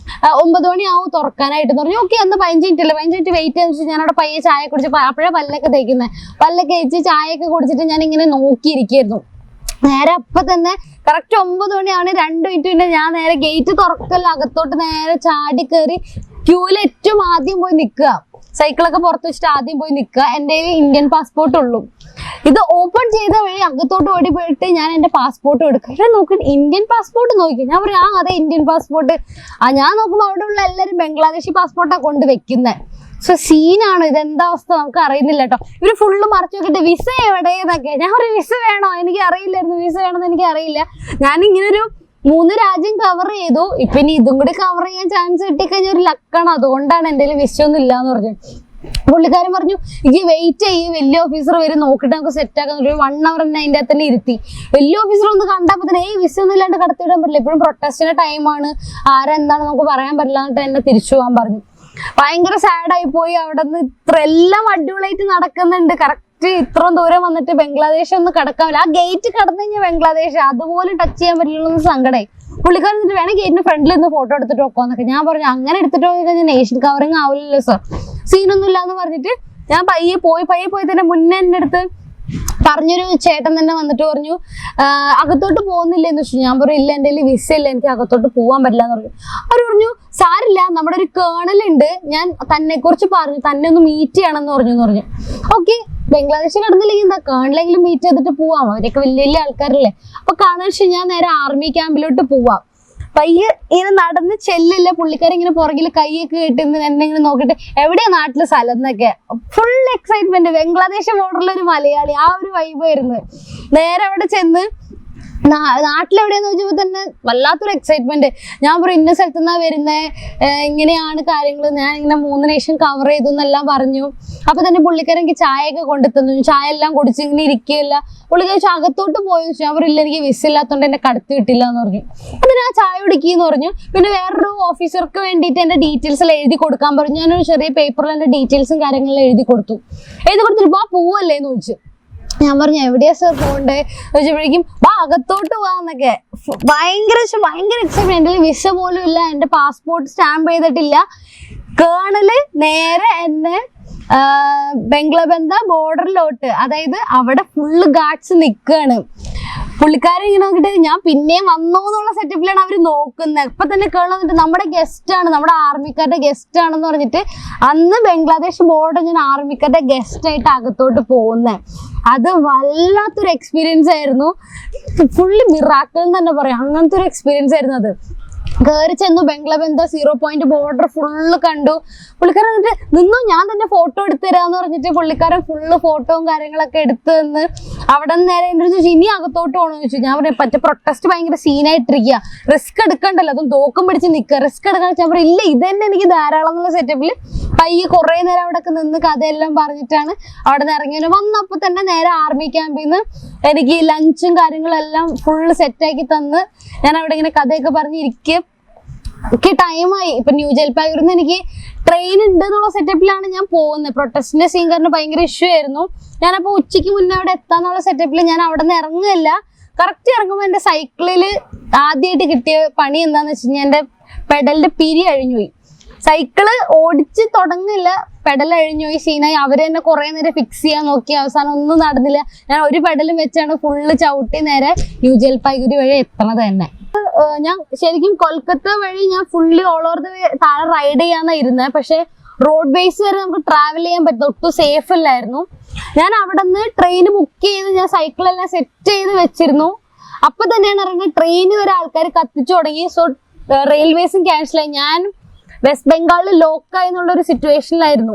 9 മണിയാവും തുറക്കാനായിട്ട് പറഞ്ഞു. ഓക്കെ, അന്ന് 15 മിനിറ്റ് അല്ലേ, 15 മിനിറ്റ് വെയിറ്റ് ചെയ്തെന്ന് വെച്ചാൽ ഞാൻ അവിടെ പയ്യെ ചായ കുടിച്ച്, അപ്പോഴേ പല്ലൊക്കെ തേക്കുന്നത്, പല്ലൊക്കെ തേച്ച് ചായയൊക്കെ കുടിച്ചിട്ട് ഞാൻ ഇങ്ങനെ നോക്കിയിരിക്കുന്നു. നേരെ അപ്പൊ തന്നെ കറക്റ്റ് 9 മണിയാണ്. 2 മിനിറ്റ് പിന്നെ ഞാൻ നേരെ ഗേറ്റ് തുറക്കല്ല, അകത്തോട്ട് നേരെ ചാടി കയറി ക്യൂവിൽ ഏറ്റവും ആദ്യം പോയി നിൽക്കുക. സൈക്കിളൊക്കെ പുറത്ത് വെച്ചിട്ട് ആദ്യം പോയി നിൽക്കുക. എൻ്റെ ഇന്ത്യൻ പാസ്പോർട്ട് ഉള്ളൂ. ഇത് ഓപ്പൺ ചെയ്ത വഴി അകത്തോട്ട് ഓടി പോയിട്ട് ഞാൻ എന്റെ പാസ്പോർട്ട് എടുക്കുക. ഇവിടെ നോക്കിട്ട് ഇന്ത്യൻ പാസ്പോർട്ട് നോക്കി. ഞാൻ പറയും, അതെ ഇന്ത്യൻ പാസ്പോർട്ട്. ഞാൻ നോക്കുമ്പോൾ അവിടെ ഉള്ള എല്ലാവരും ബംഗ്ലാദേശി പാസ്പോർട്ടാണ് കൊണ്ട് വെക്കുന്നത്. സോ സീനാണ്. ഇതെന്താ അവസ്ഥ നമുക്ക് അറിയുന്നില്ല കേട്ടോ. ഇവര് ഫുള്ള് മറച്ചു നോക്കിട്ട് വിസ എവിടെയെന്നൊക്കെ. ഞാൻ ഒരു വിസ വേണോ, എനിക്ക് അറിയില്ലായിരുന്നു വിസ വേണമെന്ന് എനിക്ക് അറിയില്ല. ഞാൻ ഇങ്ങനൊരു 3 രാജ്യം കവർ ചെയ്തു. ഇപ്പൊ ഇനി ഇതും കൂടി കവർ ചെയ്യാൻ ചാൻസ് കിട്ടിക്കഴിഞ്ഞാൽ ഒരു ലക്കാണ്. അതുകൊണ്ടാണ് എൻ്റെ കയ്യിൽ വിസ ഒന്നും ഇല്ലാന്ന് പറഞ്ഞു. പുള്ളിക്കാരൻ പറഞ്ഞു, എനിക്ക് വെയിറ്റ് ചെയ്യും, വലിയ ഓഫീസർ വരും, നോക്കിട്ട് നമുക്ക് സെറ്റ് ആക്കാൻ. ഒരു 1 അവർ തന്നെ അതിൻ്റെ അകത്ത് തന്നെ ഇരുത്തി. വലിയ ഓഫീസർ ഒന്ന് കണ്ടപ്പോൾ തന്നെ വിസ ഒന്നും ഇല്ലാണ്ട് കടത്തിവിടാൻ പറ്റില്ല, ഇപ്പോഴും പ്രൊട്ടസ്റ്റിന്റെ ടൈമാണ്, ആരെന്താണ് നമുക്ക് പറയാൻ പറ്റില്ല എന്നിട്ട് എന്നെ തിരിച്ചു പോകാൻ പറഞ്ഞു. ഭയങ്കര സാഡായി പോയി. അവിടെ നിന്ന് എല്ലാം അടിപൊളിയായിട്ട് നടക്കുന്നുണ്ട്. കറക്റ്റ് ഇത്രയും ദൂരം വന്നിട്ട് ബംഗ്ലാദേശ് ഒന്നും കടക്കാവില്ല. ആ ഗേറ്റ് കടന്നു കഴിഞ്ഞാൽ ബംഗ്ലാദേശ് അതുപോലെ ടച്ച് ചെയ്യാൻ പറ്റില്ലെന്ന് സങ്കടമായി. പുള്ളിക്കാരൻ എന്നിട്ട് വേണം ഗേറ്റിന് ഫ്രണ്ടിൽ നിന്ന് ഫോട്ടോ എടുത്തിട്ട് വെക്കോന്നൊക്കെ. ഞാൻ പറഞ്ഞു, അങ്ങനെ എടുത്തിട്ട് പോയി കഴിഞ്ഞാൽ നേഷൻ കവറിങ് ആവില്ലല്ലോ സർ, സീനൊന്നും ഇല്ലാന്ന് പറഞ്ഞിട്ട് ഞാൻ പയ്യെ പോയി തന്നെ മുന്നേ എൻ്റെ അടുത്ത് പറഞ്ഞൊരു ചേട്ടൻ തന്നെ വന്നിട്ട് പറഞ്ഞു, അകത്തോട്ട് പോകുന്നില്ലെന്ന് വെച്ചു. ഞാൻ പറഞ്ഞു, ഇല്ല, എൻ്റെ കയ്യിൽ വിസ ഇല്ല, എനിക്ക് അകത്തോട്ട് പോകാൻ പറ്റില്ല എന്ന് പറഞ്ഞു. അവർ പറഞ്ഞു, സാരില്ല, നമ്മുടെ ഒരു കേണൽ ഉണ്ട്, ഞാൻ തന്നെ കുറിച്ച് പറഞ്ഞു, തന്നെ ഒന്ന് മീറ്റ് ചെയ്യണമെന്ന് പറഞ്ഞു. ഓക്കെ, ബംഗ്ലാദേശ് കടന്നില്ലെങ്കിൽ എന്താ, കേണലെങ്കിലും മീറ്റ് ചെയ്തിട്ട് പോവാം, അവരൊക്കെ വലിയ വലിയ ആൾക്കാരല്ലേ. അപ്പൊ കാണാൻ വെച്ചാൽ ഞാൻ നേരെ ആർമി ക്യാമ്പിലോട്ട് പോവാം. പയ്യെ ഇങ്ങനെ നടന്ന് ചെല്ലില്ല. പുള്ളിക്കാരി ഇങ്ങനെ പുറകിൽ കൈയൊക്കെ കെട്ടുന്ന എന്നെ ഇങ്ങനെ നോക്കിട്ട് എവിടെയാ നാട്ടില് സ്ഥലം എന്നൊക്കെ. Full excitement. ബംഗ്ലാദേശ് ബോർഡറിലൊരു മലയാളി, ആ ഒരു വൈബ് ആയിരുന്നു. നേരെ അവിടെ ചെന്ന് നാട്ടിലെവിടെയാന്ന് ചോദിച്ചപ്പോ തന്നെ വല്ലാത്തൊരു എക്സൈറ്റ്മെന്റ്. ഞാൻ പറയും, ഇന്ന സ്ഥലത്ത് നിന്നാ വരുന്നത്, ഇങ്ങനെയാണ് കാര്യങ്ങൾ, ഞാൻ ഇങ്ങനെ 3 നേഷൻ കവർ ചെയ്തു എന്നെല്ലാം പറഞ്ഞു. അപ്പൊ തന്നെ പുള്ളിക്കാരൻ എനിക്ക് ചായയൊക്കെ കൊണ്ടുതന്നു. ചായ എല്ലാം കുടിച്ച് ഇങ്ങനെ ഇരിക്കുകയില്ല. പുള്ളിക്കാരി അകത്തോട്ട് പോയി. ഞാൻ പറയില്ല, എനിക്ക് വിസ ഇല്ലാത്തതുകൊണ്ട് എന്നെ കടത്തി വിട്ടില്ല എന്ന് പറഞ്ഞു. അപ്പൊ ഞാൻ ചായ കുടിക്കുന്നു പറഞ്ഞു. പിന്നെ വേറൊരു ഓഫീസർക്ക് വേണ്ടിയിട്ട് എന്റെ ഡീറ്റെയിൽസ് എല്ലാം എഴുതി കൊടുക്കാൻ പറഞ്ഞു. ഞാനൊരു ചെറിയ പേപ്പറിൽ എന്റെ ഡീറ്റെയിൽസും കാര്യങ്ങളെല്ലാം എഴുതി കൊടുത്തിട്ട് ആ പോവല്ലേ എന്ന് ചോദിച്ചു. ഞാൻ പറഞ്ഞു, എവിടെയാ സർ പോണ്ടേ ചോദിച്ചപ്പോഴേക്കും അകത്തോട്ട് പോവാന്നൊക്കെ. ഭയങ്കര എക്സൈറ്റ്മെന്റ്. എൻ്റെ വിസ പോലും ഇല്ല, എന്റെ പാസ്പോർട്ട് സ്റ്റാമ്പ് ചെയ്തിട്ടില്ല. കേണല് നേരെ എന്നെ ബംഗ്ലാബന്ധ ബോർഡറിലോട്ട്, അതായത് അവിടെ ഫുള്ള് ഗാർഡ്സ് നിൽക്കുകയാണ്. പുള്ളിക്കാരൻ ഇങ്ങനെ നോക്കിട്ട് ഞാൻ പിന്നെയും വന്നോ എന്നുള്ള സെറ്റപ്പിലാണ് അവര് നോക്കുന്നത്. ഇപ്പൊ തന്നെ കേൾന്നിട്ട് നമ്മുടെ ഗസ്റ്റ് ആണ്, നമ്മുടെ ആർമിക്കാരുടെ ഗസ്റ്റ് ആണെന്ന് പറഞ്ഞിട്ട് അന്ന് ബംഗ്ലാദേശ് ബോർഡർ ഞാൻ ആർമിക്കാരുടെ ഗസ്റ്റ് ആയിട്ട് അകത്തോട്ട് പോകുന്നത്. അത് വല്ലാത്തൊരു എക്സ്പീരിയൻസ് ആയിരുന്നു. ഫുള്ളി മിറാക്കിൾ എന്ന് തന്നെ പറയാം. അങ്ങനത്തെ ഒരു എക്സ്പീരിയൻസ് ആയിരുന്നു അത്. കയറി ചെന്നു, ബംഗ്ലാബന്ധ 0 പോയിന്റ് ബോർഡർ ഫുള്ള് കണ്ടു. പുള്ളിക്കാരൻ എന്നിട്ട് നിന്നു, ഞാൻ തന്നെ ഫോട്ടോ എടുത്തു തരാന്ന് പറഞ്ഞിട്ട് പുള്ളിക്കാരൻ ഫുള്ള് ഫോട്ടോയും കാര്യങ്ങളൊക്കെ എടുത്തു തന്ന് അവിടെ നിന്ന് നേരെ എൻ്റെ ചോദിച്ചു ഇനി അകത്തോട്ട് പോകണമെന്ന് ചോദിച്ചു. ഞാൻ പറഞ്ഞു മറ്റേ പ്രൊട്ടസ്റ്റ് ഭയങ്കര സീനായിട്ടിരിക്കുക, റിസ്ക് എടുക്കണ്ടല്ലോ, അതും തോക്കം പിടിച്ച് നിൽക്കുക, റിസ്ക് എടുക്കാൻ ഞാൻ പറഞ്ഞു ഇല്ല ഇത് തന്നെ എനിക്ക് ധാരാളം എന്നുള്ള സെറ്റപ്പിൽ പയ്യെ കുറേ നേരം അവിടെ ഒക്കെ നിന്ന് കഥയെല്ലാം പറഞ്ഞിട്ടാണ് അവിടെ നിന്ന് ഇറങ്ങിയത്. വന്നപ്പോൾ തന്നെ നേരെ ആർമി ക്യാമ്പിൽ നിന്ന് എനിക്ക് ലഞ്ചും കാര്യങ്ങളെല്ലാം ഫുള്ള് സെറ്റാക്കി തന്ന് ഞാൻ അവിടെ ഇങ്ങനെ കഥയൊക്കെ പറഞ്ഞിരിക്കും. എനിക്ക് ടൈമായി. ഇപ്പൊ ന്യൂ ജൽപായ്ഗൂരിൽ നിന്ന് എനിക്ക് ട്രെയിൻ ഉണ്ട് എന്നുള്ള സെറ്റപ്പിലാണ് ഞാൻ പോകുന്നത്. പ്രൊട്ടസ്റ്റിന്റെ സീൻ കാരണം ഭയങ്കര ഇഷ്യൂ ആയിരുന്നു. ഞാനപ്പോ ഉച്ചയ്ക്ക് മുന്നേ അവിടെ എത്താന്നുള്ള സെറ്റപ്പിൽ ഞാൻ അവിടെ നിന്ന് ഇറങ്ങുകയല്ല. കറക്റ്റ് ഇറങ്ങുമ്പോൾ എന്റെ സൈക്കിളില് ആദ്യമായിട്ട് കിട്ടിയ പണി എന്താന്ന് വെച്ച് കഴിഞ്ഞാൽ എന്റെ പെഡലിന്റെ പിരി അഴിഞ്ഞുപോയി. സൈക്കിള് ഓടിച്ച് തുടങ്ങില്ല, പെഡൽ അഴിഞ്ഞുപോയി, സീനായി. അവര് തന്നെ കുറെ നേരം ഫിക്സ് ചെയ്യാൻ നോക്കി, അവസാനം ഒന്നും നടന്നില്ല. ഞാൻ ഒരു പെഡലും വെച്ചാണ് ഫുള്ള് ചവിട്ടി നേരെ ന്യൂ ജൽപായ്ഗുരി വഴി എത്തണത് തന്നെ. ഞാൻ ശരിക്കും കൊൽക്കത്ത വഴി ഞാൻ fully all over the way താഴെ റൈഡ് ചെയ്യാന്നാ ഇരുന്നത്. പക്ഷെ റോഡ് ബേസ് വരെ നമുക്ക് ട്രാവൽ ചെയ്യാൻ പറ്റില്ല, ഒട്ടും സേഫ് അല്ലായിരുന്നു. ഞാൻ അവിടെ നിന്ന് ട്രെയിൻ ബുക്ക് ചെയ്ത് ഞാൻ സൈക്കിളെല്ലാം സെറ്റ് ചെയ്ത് വെച്ചിരുന്നു. അപ്പൊ തന്നെയാണ് ഇറങ്ങുന്നത്, ട്രെയിൻ വരെ ആൾക്കാർ കത്തിച്ചു തുടങ്ങി. സോ റെയിൽവേസും ക്യാൻസലായി. ഞാൻ വെസ്റ്റ് ബംഗാളിൽ ലോക്കായി എന്നുള്ളൊരു സിറ്റുവേഷനിലായിരുന്നു.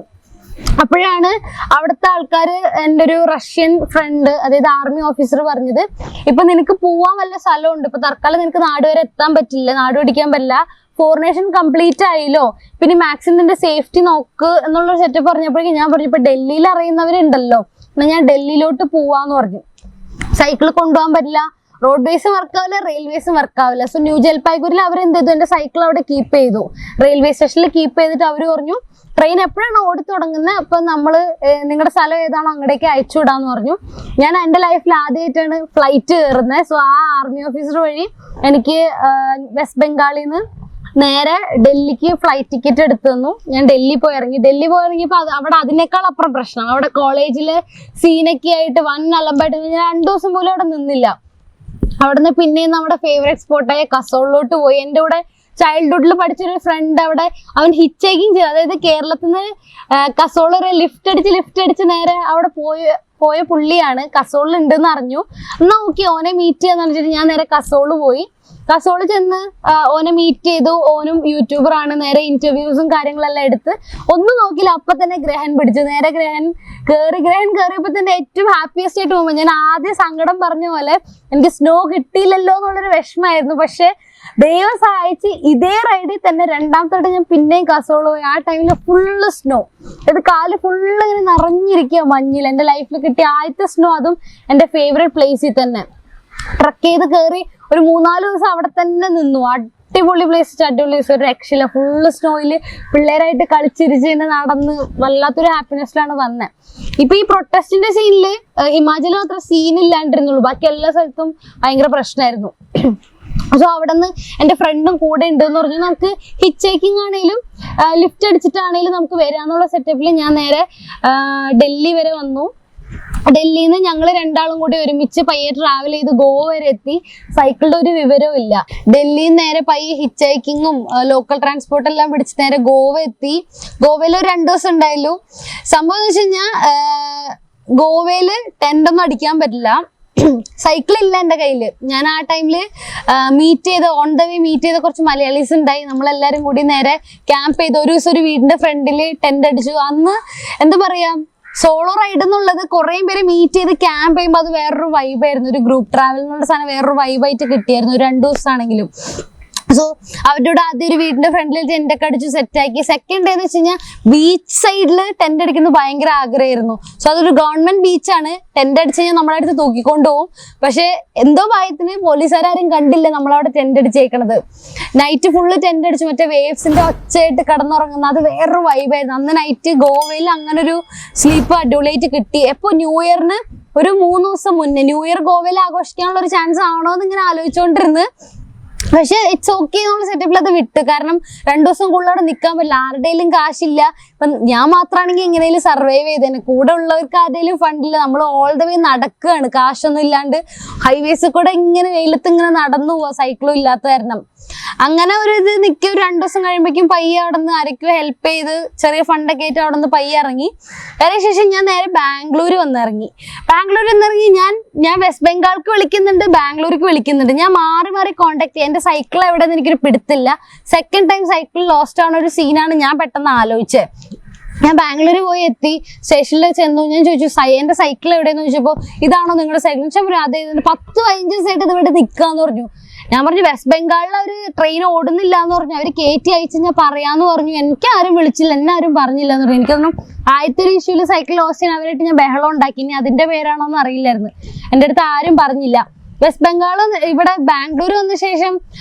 അപ്പോഴാണ് അവിടുത്തെ ആൾക്കാർ, എൻ്റെ ഒരു റഷ്യൻ ഫ്രണ്ട്, അതായത് ആർമി ഓഫീസർ പറഞ്ഞത് ഇപ്പൊ നിനക്ക് പോവാൻ വല്ല സ്ഥലമുണ്ട്, ഇപ്പൊ തൽക്കാലം നിനക്ക് നാട് വരെ എത്താൻ പറ്റില്ല, നാട് പിടിക്കാൻ പറ്റില്ല, ഫോർനേഷൻ കംപ്ലീറ്റ് ആയില്ലോ, പിന്നെ മാക്സിമം നിന്റെ സേഫ്റ്റി നോക്ക് എന്നുള്ളൊരു സെറ്റപ്പ് പറഞ്ഞപ്പോഴേക്കും ഞാൻ പറഞ്ഞു ഇപ്പൊ ഡൽഹിയിൽ അറിയുന്നവരുണ്ടല്ലോ, എന്നാൽ ഞാൻ ഡൽഹിയിലോട്ട് പോവാന്ന് പറഞ്ഞു. സൈക്കിൾ കൊണ്ടുപോകാൻ പറ്റില്ല, റോഡ് ബേസും വർക്കാവില്ല, റെയിൽവേസും വർക്കാവില്ല. സോ ന്യൂ ജൽപായ്ഗൂരിൽ അവരെന്ത് ചെയ്തു, എന്റെ സൈക്കിൾ അവിടെ കീപ്പ് ചെയ്തു, റെയിൽവേ സ്റ്റേഷനിൽ കീപ്പ് ചെയ്തിട്ട് അവർ പറഞ്ഞു ട്രെയിൻ എപ്പോഴാണ് ഓടി തുടങ്ങുന്നത് അപ്പൊ നമ്മള് നിങ്ങളുടെ സ്ഥലം ഏതാണോ അങ്ങടേക്ക് അയച്ചു വിടാന്ന് പറഞ്ഞു. ഞാൻ എൻ്റെ ലൈഫിൽ ആദ്യമായിട്ടാണ് ഫ്ലൈറ്റ് കയറുന്നത്. സോ ആ ആർമി ഓഫീസർ വഴി എനിക്ക് വെസ്റ്റ് ബംഗാളിൽ നിന്ന് നേരെ ഡൽഹിക്ക് ഫ്ലൈറ്റ് ടിക്കറ്റ് എടുത്തു തന്നു. ഞാൻ ഡൽഹി പോയി ഇറങ്ങിയപ്പോ അവിടെ അതിനേക്കാൾ അപ്പുറം പ്രശ്നം. അവിടെ കോളേജില് സീനൊക്കെ ആയിട്ട് വൻ അലമ്പായിട്ട് ഞാൻ 2 ദിവസം പോലും അവിടെ നിന്നില്ല. അവിടുന്ന് പിന്നെയും നമ്മുടെ ഫേവറേറ്റ് സ്പോട്ടായ കസോളിലോട്ട് പോയി. എൻ്റെ കൂടെ ചൈൽഡ്ഹുഡിൽ പഠിച്ചൊരു ഫ്രണ്ട് അവിടെ അവൻ ഹിച്ച് ഹൈക്കിങ് ചെയ്തു. അതായത് കേരളത്തിൽ നിന്ന് കസോൾ വരെ ലിഫ്റ്റ് അടിച്ച് നേരെ അവിടെ പോയ പുള്ളിയാണ്. കസോളിൽ ഉണ്ടെന്ന് അറിഞ്ഞു. എന്നാ ഓക്കെ ഓനെ മീറ്റ് ചെയ്യാന്ന് വെച്ചിട്ട് ഞാൻ നേരെ കസോള് പോയി. കസോള് ചെന്ന് ഓനെ മീറ്റ് ചെയ്തു. ഓനും യൂട്യൂബർ ആണ്. നേരെ ഇന്റർവ്യൂസും കാര്യങ്ങളെല്ലാം എടുത്ത് ഒന്നും നോക്കില്ല, അപ്പൊ തന്നെ ഗ്രഹൻ പിടിച്ചു. നേരെ ഗ്രഹൻ കയറിയപ്പോ തന്നെ ഏറ്റവും ഹാപ്പിയസ്റ്റ് ആയിട്ട് പോകുമ്പോൾ ഞാൻ ആദ്യം സങ്കടം പറഞ്ഞ പോലെ എനിക്ക് സ്നോ കിട്ടിയില്ലല്ലോ എന്നുള്ളൊരു വിഷമായിരുന്നു. പക്ഷെ ദൈവം സഹായിച്ച് ഇതേ റൈഡിൽ തന്നെ രണ്ടാമത്തോട്ട് ഞാൻ പിന്നെയും കസോള് പോയി. ആ ടൈമിൽ ഫുള്ള് സ്നോ, ഇത് കാല് ഫുള്ള് ഇങ്ങനെ നിറഞ്ഞിരിക്കുക മഞ്ഞിൽ. എൻ്റെ ലൈഫിൽ കിട്ടിയ ആദ്യത്തെ സ്നോ, അതും എൻ്റെ ഫേവറേറ്റ് പ്ലേസിൽ തന്നെ. ട്രക്ക് ചെയ്ത് കയറി ഒരു 3-4 ദിവസം അവിടെ തന്നെ നിന്നു. അടിപൊളി പ്ലേസ്, ഒരു രക്ഷയില്ല. ഫുള്ള് സ്നോയില് പിള്ളേരായിട്ട് കളിച്ചിരിച്ച് തന്നെ നടന്ന് വല്ലാത്തൊരു ഹാപ്പിനെസ്സിലാണ് വന്നത്. ഇപ്പൊ ഈ പ്രൊട്ടസ്റ്റിന്റെ സീനില് ഹിമാചലിൽ മാത്രം സീൻ ഇല്ലാണ്ടിരുന്നുള്ളൂ, ബാക്കി എല്ലാ സ്ഥലത്തും ഭയങ്കര പ്രശ്നമായിരുന്നു. സോ അവിടെ നിന്ന് എൻ്റെ ഫ്രണ്ടും കൂടെ ഉണ്ട് എന്ന് പറഞ്ഞു. നമുക്ക് ഹിച്ച് ഹൈക്കിംഗ് ആണെങ്കിലും ലിഫ്റ്റ് അടിച്ചിട്ടാണെങ്കിലും നമുക്ക് വരാന്നുള്ള സെറ്റപ്പിൽ ഞാൻ നേരെ ഡൽഹി വരെ വന്നു. ഡൽഹിയിൽ നിന്ന് ഞങ്ങൾ രണ്ടാളും കൂടി ഒരുമിച്ച് പയ്യെ ട്രാവൽ ചെയ്ത് ഗോവ വരെ എത്തി. സൈക്കിളിന്റെ ഒരു വിവരവും ഇല്ല. ഡൽഹിയിൽ നിന്ന് നേരെ പയ്യെ ഹിച്ച് ഹൈക്കിങ്ങും ലോക്കൽ ട്രാൻസ്പോർട്ട് എല്ലാം പിടിച്ച് നേരെ ഗോവ എത്തി. ഗോവയിൽ ഒരു 2 ദിവസം ഉണ്ടായുള്ളൂ. സംഭവം എന്ന് വെച്ച് കഴിഞ്ഞാൽ ഗോവയില് ടെന്റ് ഒന്നും അടിക്കാൻ പറ്റില്ല. സൈക്കിൾ ഇല്ല എൻ്റെ കയ്യില്. ഞാൻ ആ ടൈമില് ഓൺ ദ വേ മീറ്റ് ചെയ്ത കുറച്ച് മലയാളീസ് ഉണ്ടായി. നമ്മളെല്ലാരും കൂടി നേരെ ക്യാമ്പ് ചെയ്ത് ഒരു ദിവസം ഒരു വീടിന്റെ ഫ്രണ്ടില് ടെന്റ് അടിച്ചു. അന്ന് എന്താ പറയാ, സോളോ റൈഡ് എന്നുള്ളത് കുറേ പേര് മീറ്റ് ചെയ്ത് ക്യാമ്പ് ചെയ്യുമ്പോൾ അത് വേറൊരു വൈബായിരുന്നു. ഒരു ഗ്രൂപ്പ് ട്രാവൽ എന്നുള്ള സാധനം വേറൊരു വൈബായിട്ട് കിട്ടിയായിരുന്നു, 2 ദിവസമാണെങ്കിലും. സോ അവരുടെ കൂടെ ആദ്യം ഒരു വീടിന്റെ ഫ്രണ്ടിൽ ടെന്റ് ഒക്കെ അടിച്ചു സെറ്റാക്കി. സെക്കൻഡ് ഡേ എന്ന് വെച്ച് കഴിഞ്ഞാൽ ബീച്ച് സൈഡിൽ ടെന്റ് അടിക്കുന്നത് ഭയങ്കര ആഗ്രഹമായിരുന്നു. സോ അതൊരു ഗവൺമെന്റ് ബീച്ചാണ്. ടെന്റ് അടിച്ച് കഴിഞ്ഞാൽ നമ്മളെ അടുത്ത് തൂക്കിക്കൊണ്ടു പോകും. പക്ഷെ എന്തോ ഭാഗ്യത്തിന് പോലീസുകാരും കണ്ടില്ല നമ്മളവിടെ ടെന്റ് അടിച്ചേക്കണത്. നൈറ്റ് ഫുള്ള് ടെന്റ് അടിച്ചു മറ്റേ വേവ്സിന്റെ ഒച്ചയായിട്ട് കിടന്നുറങ്ങുന്ന അത് വേറൊരു വൈബായിരുന്നു. അന്ന് നൈറ്റ് ഗോവയിൽ അങ്ങനെ ഒരു സ്ലീപ്പ് അടിപൊളിയായിട്ട് കിട്ടി. എപ്പോ ന്യൂ ഇയറിന് ഒരു 3 ദിവസം മുന്നേ ന്യൂ ഇയർ ഗോവയിൽ ആഘോഷിക്കാനുള്ള ഒരു ചാൻസ് ആണോ എന്ന് ഇങ്ങനെ ആലോചിച്ചുകൊണ്ടിരുന്ന് പക്ഷെ ഇറ്റ്സ് ഓക്കെ എന്നുള്ള സെറ്റപ്പിൽ അത് വിട്ട്. കാരണം 2 ദിവസം കൂടുതൽ അവിടെ നിൽക്കാൻ പറ്റില്ല, ആരുടെയും കാശില്ല. ഇപ്പം ഞാൻ മാത്രമാണെങ്കിൽ എങ്ങനെയും സർവൈവ് ചെയ്തേനെ, കൂടെ ഉള്ളവർക്ക് ആരുടെയും ഫണ്ടില്ല. നമ്മൾ ഓൾ ദ വേ നടക്കുകയാണ്, കാശൊന്നും ഇല്ലാണ്ട് ഹൈവേസിൽ കൂടെ ഇങ്ങനെ വെയിലത്ത് ഇങ്ങനെ നടന്നു പോവാ, സൈക്കിളും ഇല്ലാത്ത കാരണം. അങ്ങനെ ഒരു ഇത് നിൽക്കുക. ഒരു 2 ദിവസം കഴിയുമ്പോഴേക്കും പയ്യെ അവിടെ നിന്ന് ആരൊക്കെയോ ഹെൽപ്പ് ചെയ്ത് ചെറിയ ഫണ്ടൊക്കെ ആയിട്ട് അവിടെ നിന്ന് പയ്യെ ഇറങ്ങി. അതിനുശേഷം ഞാൻ നേരെ ബാംഗ്ലൂർ വന്നിറങ്ങി. ഞാൻ വെസ്റ്റ് ബംഗാൾക്ക് വിളിക്കുന്നുണ്ട്, ബാംഗ്ലൂർക്ക് വിളിക്കുന്നുണ്ട്. ഞാൻ മാറി മാറി കോൺടാക്ട് ചെയ്യാം. എന്റെ സൈക്കിൾ എവിടെയെന്ന് എനിക്കൊരു പിടുത്തില്ല. സെക്കൻഡ് ടൈം സൈക്കിൾ ലോസ്റ്റ് ആവുന്ന ഒരു സീനാണ് ഞാൻ പെട്ടെന്ന് ആലോചിച്ചത്. ഞാൻ ബാംഗ്ലൂർ പോയി എത്തി, സ്റ്റേഷനിൽ ചെന്നു. ഞാൻ ചോദിച്ചു എന്റെ സൈക്കിൾ എവിടെയെന്ന് ചോദിച്ചപ്പോൾ ഇതാണോ നിങ്ങളുടെ സൈക്കിൾ? ഞാൻ പറഞ്ഞു അതെ, 10-15 ദിവസമായിട്ട് ഇത് ഇവിടെ നിൽക്കാന്ന് പറഞ്ഞു. ഞാൻ പറഞ്ഞു വെസ്റ്റ് ബംഗാളിൽ അവര് ട്രെയിൻ ഓടുന്നില്ല എന്ന് പറഞ്ഞു, അവര് കയറ്റി അയച്ച് ഞാൻ പറയാന്ന് പറഞ്ഞു. എനിക്ക് ആരും വിളിച്ചില്ല, എന്നെ ആരും പറഞ്ഞില്ല എന്ന് പറഞ്ഞു. എനിക്കൊന്നും ആദ്യത്തെ ഒരു ഇഷ്യൂല് സൈക്കിൾ ലോസ്റ്റ് ചെയ്യാൻ അവരായിട്ട് ഞാൻ ബഹളം ഉണ്ടാക്കി. ഇനി അതിന്റെ പേരാണോ എന്ന് അറിയില്ലായിരുന്നു. എൻ്റെ അടുത്ത് ആരും പറഞ്ഞില്ല. വെസ്റ്റ് ബംഗാൾ ഇവിടെ ബാംഗ്ലൂർ വന്ന ശേഷം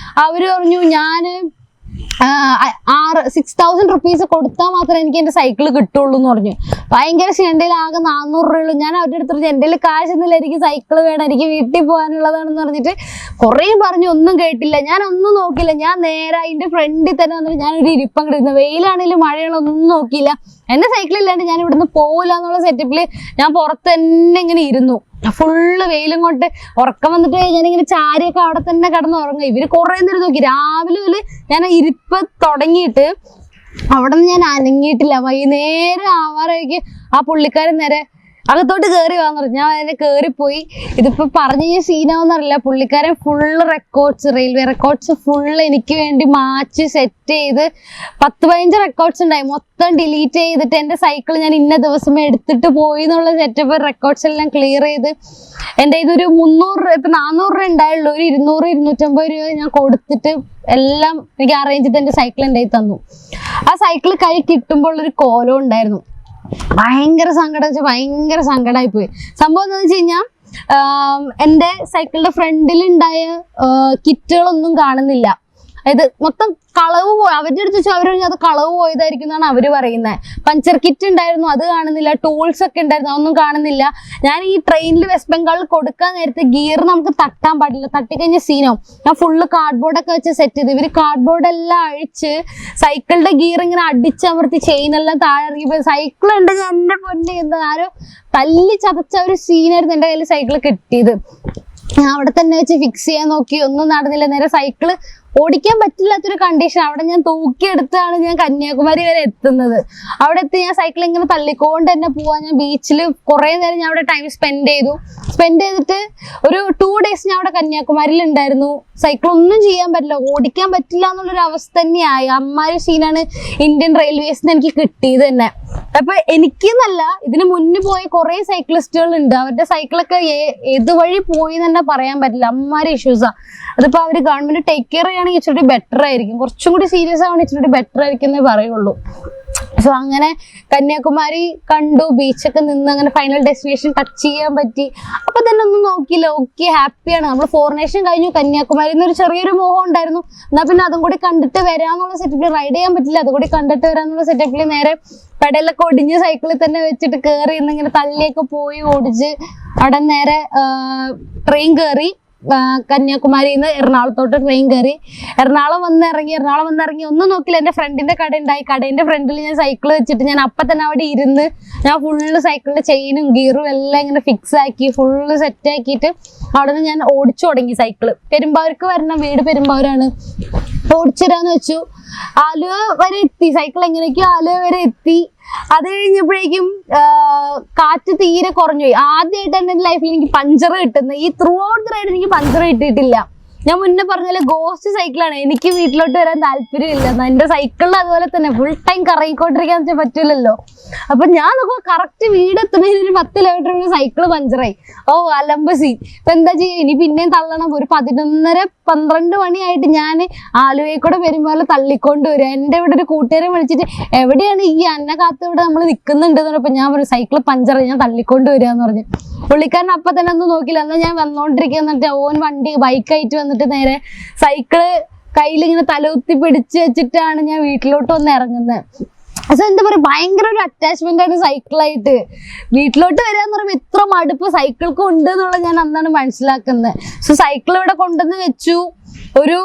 അവര് പറഞ്ഞു ഞാന് 6,000 rupees കൊടുത്താൽ മാത്രമേ എനിക്ക് എന്റെ സൈക്കിൾ കിട്ടുള്ളൂ എന്ന് പറഞ്ഞു. ഭയങ്കര എൻ്റെ ആകെ 400 രൂപയുള്ളൂ. ഞാൻ അവരുടെ അടുത്ത് പറഞ്ഞു എൻ്റെ കാശൊന്നുമില്ല, എനിക്ക് സൈക്കിൾ വേണം, എനിക്ക് വീട്ടിൽ പോകാനുള്ളതാണെന്ന് പറഞ്ഞിട്ട് കുറേ പറഞ്ഞു. ഒന്നും കേട്ടില്ല, ഞാൻ ഒന്നും നോക്കില്ല. ഞാൻ നേരെ അതിന്റെ ഫ്രണ്ടിൽ തന്നെ വന്നിട്ട് ഞാനൊരു ഇരിപ്പം കിടന്നു. വെയിലാണെങ്കിലും മഴയാണെങ്കിലും ഒന്നും നോക്കിയില്ല. എന്റെ സൈക്കിൾ ഇല്ലാണ്ട് ഞാൻ ഇവിടുന്ന് പോകില്ല എന്നുള്ള സെറ്റപ്പില് ഞാൻ പുറത്ത് തന്നെ ഇങ്ങനെ ഇരുന്നു. ഫുള്ള് വെയിലും കൊണ്ട് ഉറക്കം വന്നിട്ട് ഞാനിങ്ങനെ ചാരിയൊക്കെ അവിടെ തന്നെ കിടന്ന് ഉറങ്ങുക. ഇവര് കുറെ നേരം നോക്കി. രാവിലെ ഞാൻ ഇരിപ്പ് തുടങ്ങിയിട്ട് അവിടെ നിന്ന് ഞാൻ അനങ്ങിയിട്ടില്ല. വൈകുന്നേരം ആവാറേക്ക് ആ പുള്ളിക്കാരൻ നേരെ അകത്തോട്ട് കയറി വന്നു പറഞ്ഞു. ഞാൻ അതിനെ കയറിപ്പോയി. ഇതിപ്പോ പറഞ്ഞ സീനാവെന്നറിയില്ല. പുള്ളിക്കാരൻ full records, railway records full എനിക്ക് വേണ്ടി മാച്ച് സെറ്റ് ചെയ്ത് 10-15 റെക്കോർഡ്സ് ഉണ്ടായി. മൊത്തം ഡിലീറ്റ് ചെയ്തിട്ട് എന്റെ സൈക്കിൾ ഞാൻ ഇന്ന ദിവസം എടുത്തിട്ട് പോയി എന്നുള്ള സെറ്റപ്പ് റെക്കോർഡ്സ് എല്ലാം ക്ലിയർ ചെയ്ത് എന്റെ ഇതൊരു 300 ഇപ്പൊ 400 രൂപ ഉണ്ടായുള്ളൂ. ഒരു 200-250 രൂപ ഞാൻ കൊടുത്തിട്ട് എല്ലാം എനിക്ക് അറേഞ്ച് ചെയ്ത് എന്റെ സൈക്കിൾ എൻ്റെ കയ്യിൽ തന്നു. ആ സൈക്കിൾ കൈ കിട്ടുമ്പോൾ ഒരു കോലം ഉണ്ടായിരുന്നു. ഭയങ്കര സങ്കടമായി പോയി. സംഭവം എന്താണെന്ന് വെച്ച് കഴിഞ്ഞാൽ എന്റെ സൈക്കിളിന്റെ ഫ്രണ്ടിലുണ്ടായ കിറ്റുകളൊന്നും കാണുന്നില്ല. അതായത് മൊത്തം കളവ് പോയി. അവരുടെ അടുത്ത് വെച്ചാൽ അവർ അത് കളവ് പോയതായിരിക്കും എന്നാണ് അവര് പറയുന്നത്. പഞ്ചർ കിറ്റ് ഉണ്ടായിരുന്നു, അത് കാണുന്നില്ല. ടൂൾസ് ഒക്കെ ഉണ്ടായിരുന്നു, അതൊന്നും കാണുന്നില്ല. ഞാൻ ഈ ട്രെയിനിൽ വെസ്റ്റ് ബംഗാളിൽ കൊടുക്കാൻ നേരത്തെ ഗിയർ നമുക്ക് തട്ടാൻ പാടില്ല, തട്ടിക്കഴിഞ്ഞ സീനാവും. ഞാൻ ഫുള്ള് കാർഡ്ബോർഡൊക്കെ വെച്ച് സെറ്റ് ചെയ്ത് ഇവര് കാർഡ്ബോർഡ് എല്ലാം അഴിച്ച് സൈക്കിളിന്റെ ഗിയർ ഇങ്ങനെ അടിച്ചമർത്തി ചെയിനെല്ലാം താഴെ ഇറങ്ങിയപ്പോ സൈക്കിൾ ഉണ്ട്. എന്റെ പൊന്നെ, എന്താ ആരോ തല്ലി ചതച്ച ഒരു സീനായിരുന്നു എന്റെ കയ്യിൽ സൈക്കിൾ കിട്ടിയത്. ഞാൻ അവിടെ തന്നെ വെച്ച് ഫിക്സ് ചെയ്യാൻ നോക്കി, ഒന്നും നടന്നില്ല. നേരെ സൈക്കിള് ഓടിക്കാൻ പറ്റില്ലാത്തൊരു കണ്ടീഷൻ. അവിടെ ഞാൻ തൂക്കിയെടുത്താണ് ഞാൻ കന്യാകുമാരി വരെ എത്തുന്നത്. അവിടെ എത്തി ഞാൻ സൈക്കിൾ ഇങ്ങനെ തള്ളിക്കൊണ്ട് തന്നെ പോവാൻ. ഞാൻ ബീച്ചിൽ കുറെ നേരം ഞാൻ അവിടെ ടൈം സ്പെൻഡ് ചെയ്തിട്ട് ഒരു 2 days ഞാൻ അവിടെ കന്യാകുമാരിയിൽ ഉണ്ടായിരുന്നു. സൈക്കിൾ ഒന്നും ചെയ്യാൻ പറ്റില്ല, ഓടിക്കാൻ പറ്റില്ല എന്നുള്ളൊരു അവസ്ഥ തന്നെയായി. അമ്മാരി സീനാണ് ഇന്ത്യൻ റെയിൽവേസിന് എനിക്ക് കിട്ടിയത് തന്നെ. അപ്പൊ എനിക്കെന്നല്ല, ഇതിന് മുന്നേ പോയ കുറെ സൈക്ലിസ്റ്റുകൾ ഉണ്ട്. അവരുടെ സൈക്കിളൊക്കെ ഏത് വഴി പോയി എന്ന് തന്നെ പറയാൻ പറ്റില്ല. അമ്മാരി ഇഷ്യൂസാ. അതിപ്പോ അവര് ഗവൺമെന്റ് ടേക്ക് കെയർ ചെയ്യുകയാണെങ്കിൽ ഇച്ചിരി ബെറ്റർ ആയിരിക്കും. കുറച്ചും കൂടി സീരിയസ് ആവണമെങ്കിൽ ഇച്ചിരി ബെറ്റർ ആയിരിക്കും എന്നേ പറയുള്ളൂ. സോ അങ്ങനെ കന്യാകുമാരി കണ്ടു, ബീച്ചൊക്കെ നിന്ന് അങ്ങനെ ഫൈനൽ ഡെസ്റ്റിനേഷൻ ടച്ച് ചെയ്യാൻ പറ്റി. അപ്പൊ തന്നെ ഒന്നും നോക്കിയില്ല, ഓക്കെ ഹാപ്പിയാണ്. നമ്മൾ 4 nation കഴിഞ്ഞു, കന്യാകുമാരി എന്നൊരു ചെറിയൊരു മോഹം ഉണ്ടായിരുന്നു. എന്നാ പിന്നെ അതും കൂടി കണ്ടിട്ട് വരാന്നുള്ള സെറ്റപ്പിൽ, റൈഡ് ചെയ്യാൻ പറ്റില്ല, അതുകൂടി കണ്ടിട്ട് വരാന്നുള്ള സെറ്റപ്പിൽ നേരെ പെടലൊക്കെ ഒടിഞ്ഞ് സൈക്കിളിൽ തന്നെ വെച്ചിട്ട് കയറി ഇങ്ങനെ തള്ളിയൊക്കെ പോയി ഓടിച്ച് അവിടെ നേരെ ട്രെയിൻ കയറി. കന്യാകുമാരിയിൽ നിന്ന് എറണാകുളത്തോട്ട് ട്രെയിൻ കയറി. എറണാകുളം വന്നിറങ്ങി ഒന്നും നോക്കില്ല. എന്റെ ഫ്രണ്ടിന്റെ കട ഉണ്ടായി. കടേന്റെ ഫ്രണ്ടിൽ ഞാൻ സൈക്കിൾ വെച്ചിട്ട് ഞാൻ അപ്പൊ തന്നെ അവിടെ ഇരുന്ന് ഞാൻ ഫുള്ള് സൈക്കിളിന്റെ ചെയിനും ഗിയറും എല്ലാം ഇങ്ങനെ ഫിക്സ് ആക്കി ഫുള്ള് സെറ്റ് ആക്കിയിട്ട് അവിടെ നിന്ന് ഞാൻ ഓടിച്ചു തുടങ്ങി സൈക്കിള്. പെരുമ്പാവൂർക്ക് വരണം, വീട് പെരുമ്പാവൂരാണ്. ഓടിച്ചിടാന്ന് വെച്ചു. ആലുവ വരെ എത്തി. സൈക്കിൾ എങ്ങനെയൊക്കെയോ ആലുവ വരെ എത്തി. അത് കഴിഞ്ഞപ്പോഴേക്കും കാറ്റ് തീരെ കുറഞ്ഞു പോയി. ആദ്യമായിട്ട് എന്റെ ലൈഫിൽ എനിക്ക് പഞ്ചർ കിട്ടുന്നത്. ഈ ത്രൂ ഔട്ട് റൈഡ് എനിക്ക് പഞ്ചർ കിട്ടിയിട്ടില്ല. ഞാൻ മുന്നേ പറഞ്ഞാല് ഗോസ്റ്റ് സൈക്കിളാണ്. എനിക്ക് വീട്ടിലോട്ട് വരാൻ താല്പര്യമില്ല. എന്റെ സൈക്കിളിൽ അതുപോലെ തന്നെ ഫുൾ ടൈം കറങ്ങിക്കൊണ്ടിരിക്കാൻ വെച്ചാൽ പറ്റില്ലല്ലോ. അപ്പൊ ഞാൻ നോക്കുമ്പോ കറക്റ്റ് വീട് എത്തുന്നതിന് ഒരു 10 kilometer സൈക്കിള് പഞ്ചറായി. ഓ അലമ്പ സീൻ. ഇപ്പൊ എന്താ ചെയ്യുക, ഇനി പിന്നെയും തള്ളണം. ഒരു 11:30-12 മണിയായിട്ട് ഞാൻ ആലുവയിൽ കൂടെ വരുമ്പോൾ തള്ളിക്കൊണ്ട് വരിക. എന്റെ ഇവിടെ ഒരു കൂട്ടുകാരെ വിളിച്ചിട്ട് എവിടെയാണ് ഈ അന്ന കാത്ത് ഇവിടെ നമ്മൾ നിൽക്കുന്നുണ്ട് എന്ന് പറഞ്ഞപ്പോ ഞാൻ പറഞ്ഞു സൈക്കിള് പഞ്ചറായി, ഞാൻ തള്ളിക്കൊണ്ട് വരിക എന്ന് പറഞ്ഞു. പുള്ളിക്കാരൻ അപ്പൊ തന്നെ ഒന്നും നോക്കില്ല. എന്നാൽ ഞാൻ വന്നോണ്ടിരിക്കുന്നിട്ട് ഓൻ ബൈക്കായിട്ട് വന്നിട്ട് നേരെ സൈക്കിള് കയ്യിലിങ്ങനെ തലകുത്തി പിടിച്ച് വെച്ചിട്ടാണ് ഞാൻ വീട്ടിലോട്ട് വന്ന് ഇറങ്ങുന്നത്. എന്താ പറയാ, ഭയങ്കര ഒരു അറ്റാച്ച്മെന്റ് ആണ് സൈക്കിളായിട്ട്. വീട്ടിലോട്ട് വരാന്ന് പറയുമ്പോൾ ഇത്ര മടുപ്പ് സൈക്കിൾക്ക് ഉണ്ട് എന്നുള്ളത് ഞാൻ അന്നാണ് മനസ്സിലാക്കുന്നത്. സോ സൈക്കിൾ ഇവിടെ കൊണ്ടുവന്ന് വെച്ചു. ഒരു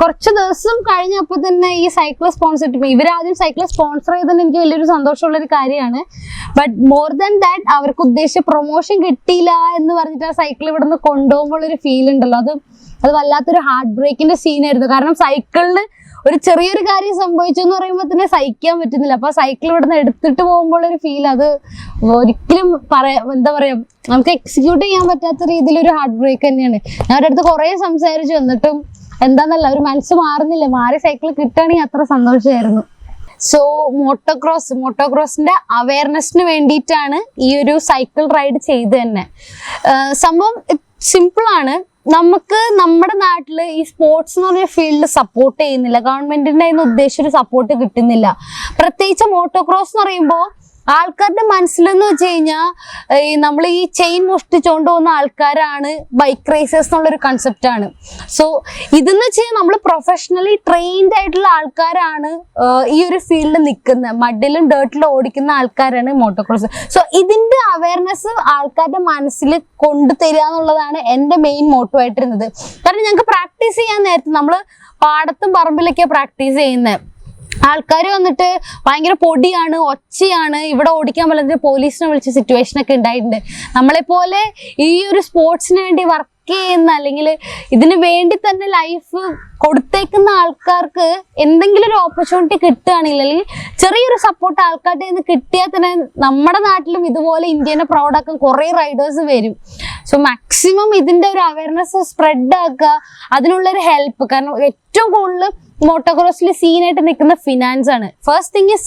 കുറച്ച് ദിവസം കഴിഞ്ഞപ്പോൾ തന്നെ ഈ സൈക്കിൾ സ്പോൺസർ, ഇവരാദ്യം സൈക്കിൾ സ്പോൺസർ ചെയ്തത് എനിക്ക് വലിയൊരു സന്തോഷമുള്ളൊരു കാര്യമാണ്. ബട്ട് മോർ ദാൻ ദാറ്റ് അവർക്ക് ഉദ്ദേശിച്ച പ്രൊമോഷൻ കിട്ടിയില്ല എന്ന് പറഞ്ഞിട്ട് ആ സൈക്കിൾ ഇവിടെ നിന്ന് കൊണ്ടുപോകുമ്പോൾ ഒരു ഫീൽ ഉണ്ടല്ലോ, അത് വല്ലാത്തൊരു ഹാർട്ട് ബ്രേക്കിന്റെ സീനായിരുന്നു. കാരണം സൈക്കിളിന് ഒരു ചെറിയൊരു കാര്യം സംഭവിച്ചു എന്ന് പറയുമ്പോൾ തന്നെ സഹിക്കാൻ പറ്റുന്നില്ല. അപ്പൊ സൈക്കിൾ ഇവിടെ നിന്ന് എടുത്തിട്ട് പോകുമ്പോൾ ഒരു ഫീൽ, അത് ഒരിക്കലും എന്താ പറയാ, നമുക്ക് എക്സിക്യൂട്ട് ചെയ്യാൻ പറ്റാത്ത രീതിയിലൊരു ഹാർട്ട് ബ്രേക്ക് തന്നെയാണ്. ഞാൻ അവരുടെ അടുത്ത് കുറെ സംസാരിച്ചു, എന്നിട്ടും എന്താന്നല്ല ഒരു മനസ്സ് മാറുന്നില്ല. മാറി സൈക്കിൾ കിട്ടുകയാണെങ്കിൽ അത്ര സന്തോഷമായിരുന്നു. സോ മോട്ടോക്രോസിന്റെ അവയർനെസ്സിന് വേണ്ടിയിട്ടാണ് ഈ ഒരു സൈക്കിൾ റൈഡ് ചെയ്ത് തന്നെ. സംഭവം സിമ്പിൾ ആണ്. നമുക്ക് നമ്മുടെ നാട്ടില് ഈ സ്പോർട്സ് എന്ന് പറഞ്ഞ ഫീൽഡ് സപ്പോർട്ട് ചെയ്യുന്നില്ല. ഗവൺമെന്റിന്റെ ഉദ്ദേശിച്ചൊരു സപ്പോർട്ട് കിട്ടുന്നില്ല. പ്രത്യേകിച്ച് മോട്ടോക്രോസ് എന്ന് പറയുമ്പോൾ ആൾക്കാരുടെ മനസ്സിലെന്ന് വെച്ച് കഴിഞ്ഞാൽ നമ്മൾ ഈ ചെയിൻ മോഷ്ടിച്ചുകൊണ്ട് പോകുന്ന ആൾക്കാരാണ് ബൈക്ക് റേസേഴ്സ് എന്നുള്ളൊരു കൺസെപ്റ്റ് ആണ്. സോ ഇതെന്ന് വെച്ച് കഴിഞ്ഞാൽ നമ്മൾ പ്രൊഫഷണലി ട്രെയിൻഡ് ആയിട്ടുള്ള ആൾക്കാരാണ് ഈ ഒരു ഫീൽഡിൽ നിൽക്കുന്നത്. മഡിലും ഡേർട്ടിലും ഓടിക്കുന്ന ആൾക്കാരാണ് മോട്ടോക്രോസ്. സോ ഇതിന്റെ അവയർനെസ് ആൾക്കാരുടെ മനസ്സിൽ കൊണ്ടുതരിക എന്നുള്ളതാണ് എൻ്റെ മെയിൻ മോട്ടോ ആയിട്ടിരുന്നത്. കാരണം ഞങ്ങൾക്ക് പ്രാക്ടീസ് ചെയ്യാൻ നേരത്തെ നമ്മൾ പാടത്തും പറമ്പിലൊക്കെ പ്രാക്ടീസ് ചെയ്യുന്നത്. ആൾക്കാർ വന്നിട്ട് ഭയങ്കര പൊടിയാണ്, ഒച്ചയാണ്, ഇവിടെ ഓടിക്കാൻ പറ്റുന്ന പോലീസിനെ വിളിച്ച സിറ്റുവേഷൻ ഒക്കെ ഉണ്ടായിട്ടുണ്ട്. നമ്മളെപ്പോലെ ഈ ഒരു സ്പോർട്സിന് വേണ്ടി വർക്ക് ചെയ്യുന്ന അല്ലെങ്കിൽ ഇതിന് വേണ്ടി തന്നെ ലൈഫ് കൊടുത്തേക്കുന്ന ആൾക്കാർക്ക് എന്തെങ്കിലും ഒരു ഓപ്പർച്യൂണിറ്റി കിട്ടുകയാണെങ്കിൽ, അല്ലെങ്കിൽ ചെറിയൊരു സപ്പോർട്ട് ആൾക്കാരുടെ നിന്ന് കിട്ടിയാൽ തന്നെ നമ്മുടെ നാട്ടിലും ഇതുപോലെ ഇന്ത്യനെ പ്രൗഡാക്കാൻ കുറേ റൈഡേഴ്സ് വരും. സോ മാക്സിമം ഇതിന്റെ ഒരു അവയർനെസ് സ്പ്രെഡ് ആക്കുക, അതിനുള്ളൊരു ഹെൽപ്പ്. കാരണം ഏറ്റവും കൂടുതൽ മോട്ടോക്രോസിൽ സീനായിട്ട് നിൽക്കുന്ന ഫിനാൻസ് ആണ്. ഫസ്റ്റ് തിങ് ഈസ്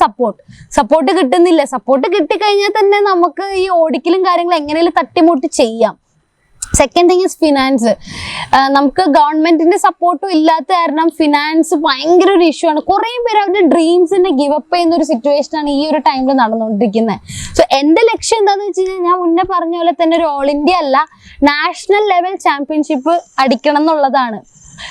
സപ്പോർട്ട് കിട്ടുന്നില്ല. സപ്പോർട്ട് കിട്ടിക്കഴിഞ്ഞാൽ തന്നെ നമുക്ക് ഈ ഓടിക്കലും കാര്യങ്ങളും എങ്ങനെയും തട്ടിമുട്ടി ചെയ്യാം. Second thing is finance. നമുക്ക് ഗവൺമെന്റിന്റെ സപ്പോർട്ടും ഇല്ലാത്ത കാരണം ഫിനാൻസ് ഭയങ്കര ഒരു ഇഷ്യൂ ആണ്. കുറേ പേര് അവരുടെ ഡ്രീംസിനെ ഗിവ് അപ്പ് ചെയ്യുന്ന ഒരു സിറ്റുവേഷൻ ആണ് ഈ ഒരു ടൈമിൽ നടന്നുകൊണ്ടിരിക്കുന്നത്. സോ എന്റെ ലക്ഷ്യം എന്താണെന്ന് വെച്ച് കഴിഞ്ഞാൽ ഞാൻ മുന്നേ പറഞ്ഞ പോലെ തന്നെ ഒരു ഓൾ ഇന്ത്യ അല്ല, നാഷണൽ ലെവൽ ചാമ്പ്യൻഷിപ്പ് അടിക്കണം എന്നുള്ളതാണ്.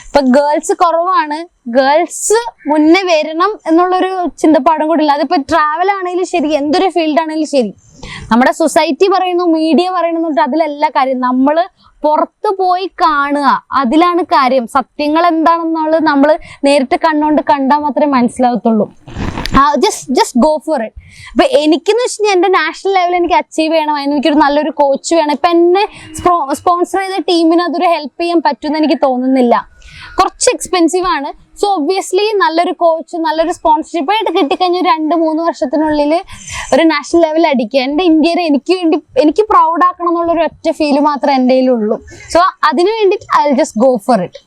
ഇപ്പൊ ഗേൾസ് കുറവാണ്, ഗേൾസ് മുന്നേ വരണം എന്നുള്ളൊരു ചിന്തപ്പാടും കൂടി ഇല്ല. അതിപ്പോ ട്രാവൽ ആണെങ്കിലും ശരി, എന്തൊരു ഫീൽഡ് ആണെങ്കിലും ശരി, നമ്മുടെ സൊസൈറ്റി പറയുന്നു, മീഡിയ പറയുന്നു, അതിലല്ല കാര്യം. നമ്മള് പുറത്തു പോയി കാണുക, അതിലാണ് കാര്യം. സത്യങ്ങൾ എന്താണെന്നുള്ളത് നമ്മൾ നേരിട്ട് കണ്ണുകൊണ്ട് കണ്ടാൽ മാത്രമേ മനസ്സിലാവത്തുള്ളൂ. Just go for it. അപ്പൊ എനിക്കെന്ന് വെച്ച് കഴിഞ്ഞാൽ എന്റെ നാഷണൽ ലെവൽ എനിക്ക് അച്ചീവ് ചെയ്യണം, അതിന് എനിക്കൊരു നല്ലൊരു കോച്ച് വേണം. ഇപ്പൊ എന്നെ സ്പോൺസർ ചെയ്ത ടീമിന് അതൊരു ഹെൽപ്പ് ചെയ്യാൻ പറ്റുമെന്ന് എനിക്ക് തോന്നുന്നില്ല. കുറച്ച് എക്സ്പെൻസീവ് ആണ്. സോ ഒബ്വിയസ്ലി നല്ലൊരു കോച്ച്, നല്ലൊരു സ്പോൺസർഷിപ്പ് ആയിട്ട് കിട്ടിക്കഴിഞ്ഞ ഒരു 2-3 വർഷത്തിനുള്ളിൽ ഒരു നാഷണൽ ലെവൽ അടിക്കുക. എൻ്റെ ഇന്ത്യനെ എനിക്ക് പ്രൗഡ് ആക്കണം എന്നുള്ളൊരു ഒറ്റ ഫീല് മാത്രമേ എൻ്റെ കയ്യിലുള്ളൂ. സോ അതിന് വേണ്ടിയിട്ട് I will just go for it.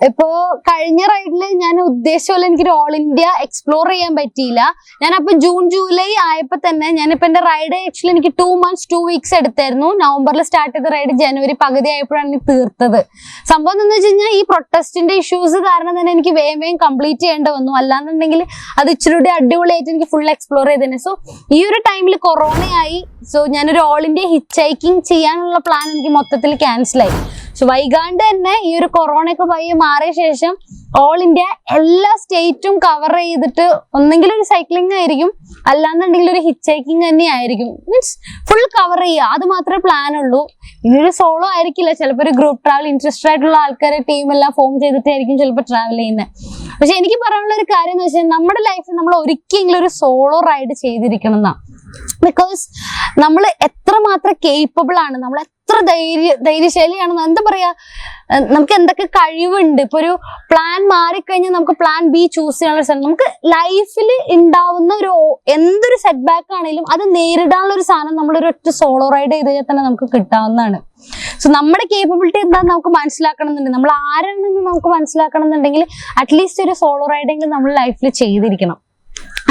ഇപ്പോ കഴിഞ്ഞ റൈഡില് ഞാൻ ഉദ്ദേശിച്ച പോലെ എനിക്കൊരു ഓൾ ഇന്ത്യ എക്സ്പ്ലോർ ചെയ്യാൻ പറ്റിയില്ല. ഞാനപ്പോ ജൂൺ ജൂലൈ ആയപ്പോ തന്നെ ഞാനിപ്പോ എന്റെ റൈഡ് ആക്ച്വലി എനിക്ക് 2 months 2 weeks എടുത്തായിരുന്നു. നവംബറിൽ സ്റ്റാർട്ട് ചെയ്ത റൈഡ് ജനുവരി പകുതി ആയപ്പോഴാണ് എനിക്ക് തീർത്തത്. സംഭവം എന്താണെന്ന് വെച്ച് കഴിഞ്ഞാൽ ഈ പ്രൊട്ടസ്റ്റിന്റെ ഇഷ്യൂസ് കാരണം തന്നെ എനിക്ക് വേഗം കംപ്ലീറ്റ് ചെയ്യേണ്ടി വന്നു. അല്ലാന്നുണ്ടെങ്കിൽ അത് ഇച്ചിരി കൂടി അടിപൊളിയായിട്ട് എനിക്ക് ഫുൾ എക്സ്പ്ലോർ ചെയ്തേനെ. സോ ഈ ഒരു ടൈമിൽ കൊറോണയായി. സോ ഞാനൊരു ഓൾ ഇന്ത്യ ഹിച്ച് ഹൈക്കിംഗ് ചെയ്യാനുള്ള പ്ലാൻ എനിക്ക് മൊത്തത്തിൽ ക്യാൻസലായി. സോ വൈകാണ്ട് തന്നെ ഈ ഒരു കൊറോണ ഒക്കെ പയ്യെ മാറിയ ശേഷം ഓൾ ഇന്ത്യ എല്ലാ സ്റ്റേറ്റും കവർ ചെയ്തിട്ട് ഒന്നെങ്കിൽ ഒരു സൈക്ലിംഗ് ആയിരിക്കും, അല്ലാന്നുണ്ടെങ്കിൽ ഒരു ഹിച്ച് ഹൈക്കിംഗ് തന്നെ ആയിരിക്കും. മീൻസ് ഫുൾ കവർ ചെയ്യുക, അത് മാത്രമേ പ്ലാൻ ഉള്ളൂ. ഇതൊരു സോളോ ആയിരിക്കില്ല, ചിലപ്പോൾ ഒരു ഗ്രൂപ്പ് ട്രാവൽ ഇൻട്രസ്റ്റഡ് ആയിട്ടുള്ള ആൾക്കാരെ ടീമെല്ലാം ഫോം ചെയ്തിട്ടായിരിക്കും ചിലപ്പോൾ ട്രാവൽ ചെയ്യുന്നത്. പക്ഷെ എനിക്ക് പറയാനുള്ള ഒരു കാര്യം എന്ന് വെച്ചാൽ നമ്മുടെ ലൈഫിൽ നമ്മൾ ഒരിക്കലെങ്കിലും ഒരു സോളോ റൈഡ് ചെയ്തിരിക്കണം എന്നാ. ബിക്കോസ് നമ്മൾ എത്രമാത്രം കേപ്പബിൾ ആണ്, നമ്മൾ എത്ര ധൈര്യശാലിയാണെന്ന് എന്താ പറയാ, നമുക്ക് എന്തൊക്കെ കഴിവുണ്ട്. ഇപ്പൊ ഒരു പ്ലാൻ മാറിക്കഴിഞ്ഞാൽ നമുക്ക് പ്ലാൻ ബി ചൂസ് ചെയ്യാനുള്ള സാധനം, നമുക്ക് ലൈഫിൽ ഉണ്ടാവുന്ന ഒരു എന്തൊരു സെറ്റ് ബാക്ക് ആണെങ്കിലും അത് നേരിടാനുള്ള ഒരു സാധനം നമ്മളൊരു ഒറ്റ സോളോ റൈഡ് ചെയ്ത് കഴിഞ്ഞാൽ തന്നെ നമുക്ക് കിട്ടാവുന്നതാണ്. സോ നമ്മുടെ കേപ്പബിലിറ്റി എന്താണെന്ന് നമുക്ക് മനസ്സിലാക്കണം എന്നുണ്ടെങ്കിൽ, നമ്മൾ ആരാണെന്ന് നമുക്ക് മനസ്സിലാക്കണം എന്നുണ്ടെങ്കിൽ അറ്റ്ലീസ്റ്റ് ഒരു സോളോ റൈഡെങ്കിലും നമ്മൾ ലൈഫിൽ ചെയ്തിരിക്കണം.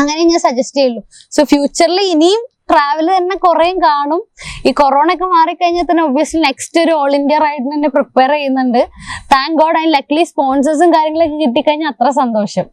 അങ്ങനെ ഞാൻ സജസ്റ്റ് ചെയ്യുള്ളൂ. സോ ഫ്യൂച്ചറിൽ ഇനിയും ട്രാവൽ തന്നെ കുറേ കാണും. ഈ കൊറോണ ഒക്കെ മാറിക്കഴിഞ്ഞാൽ തന്നെ ഒബ്വിയസ്ലി നെക്സ്റ്റ് ഒരു ഓൾ ഇന്ത്യ റൈഡിന് തന്നെ പ്രിപ്പയർ ചെയ്യുന്നുണ്ട്. Thank God. അതിന് ലക്ലി സ്പോൺസേഴ്സും കാര്യങ്ങളൊക്കെ കിട്ടിക്കഴിഞ്ഞാൽ അത്ര സന്തോഷം.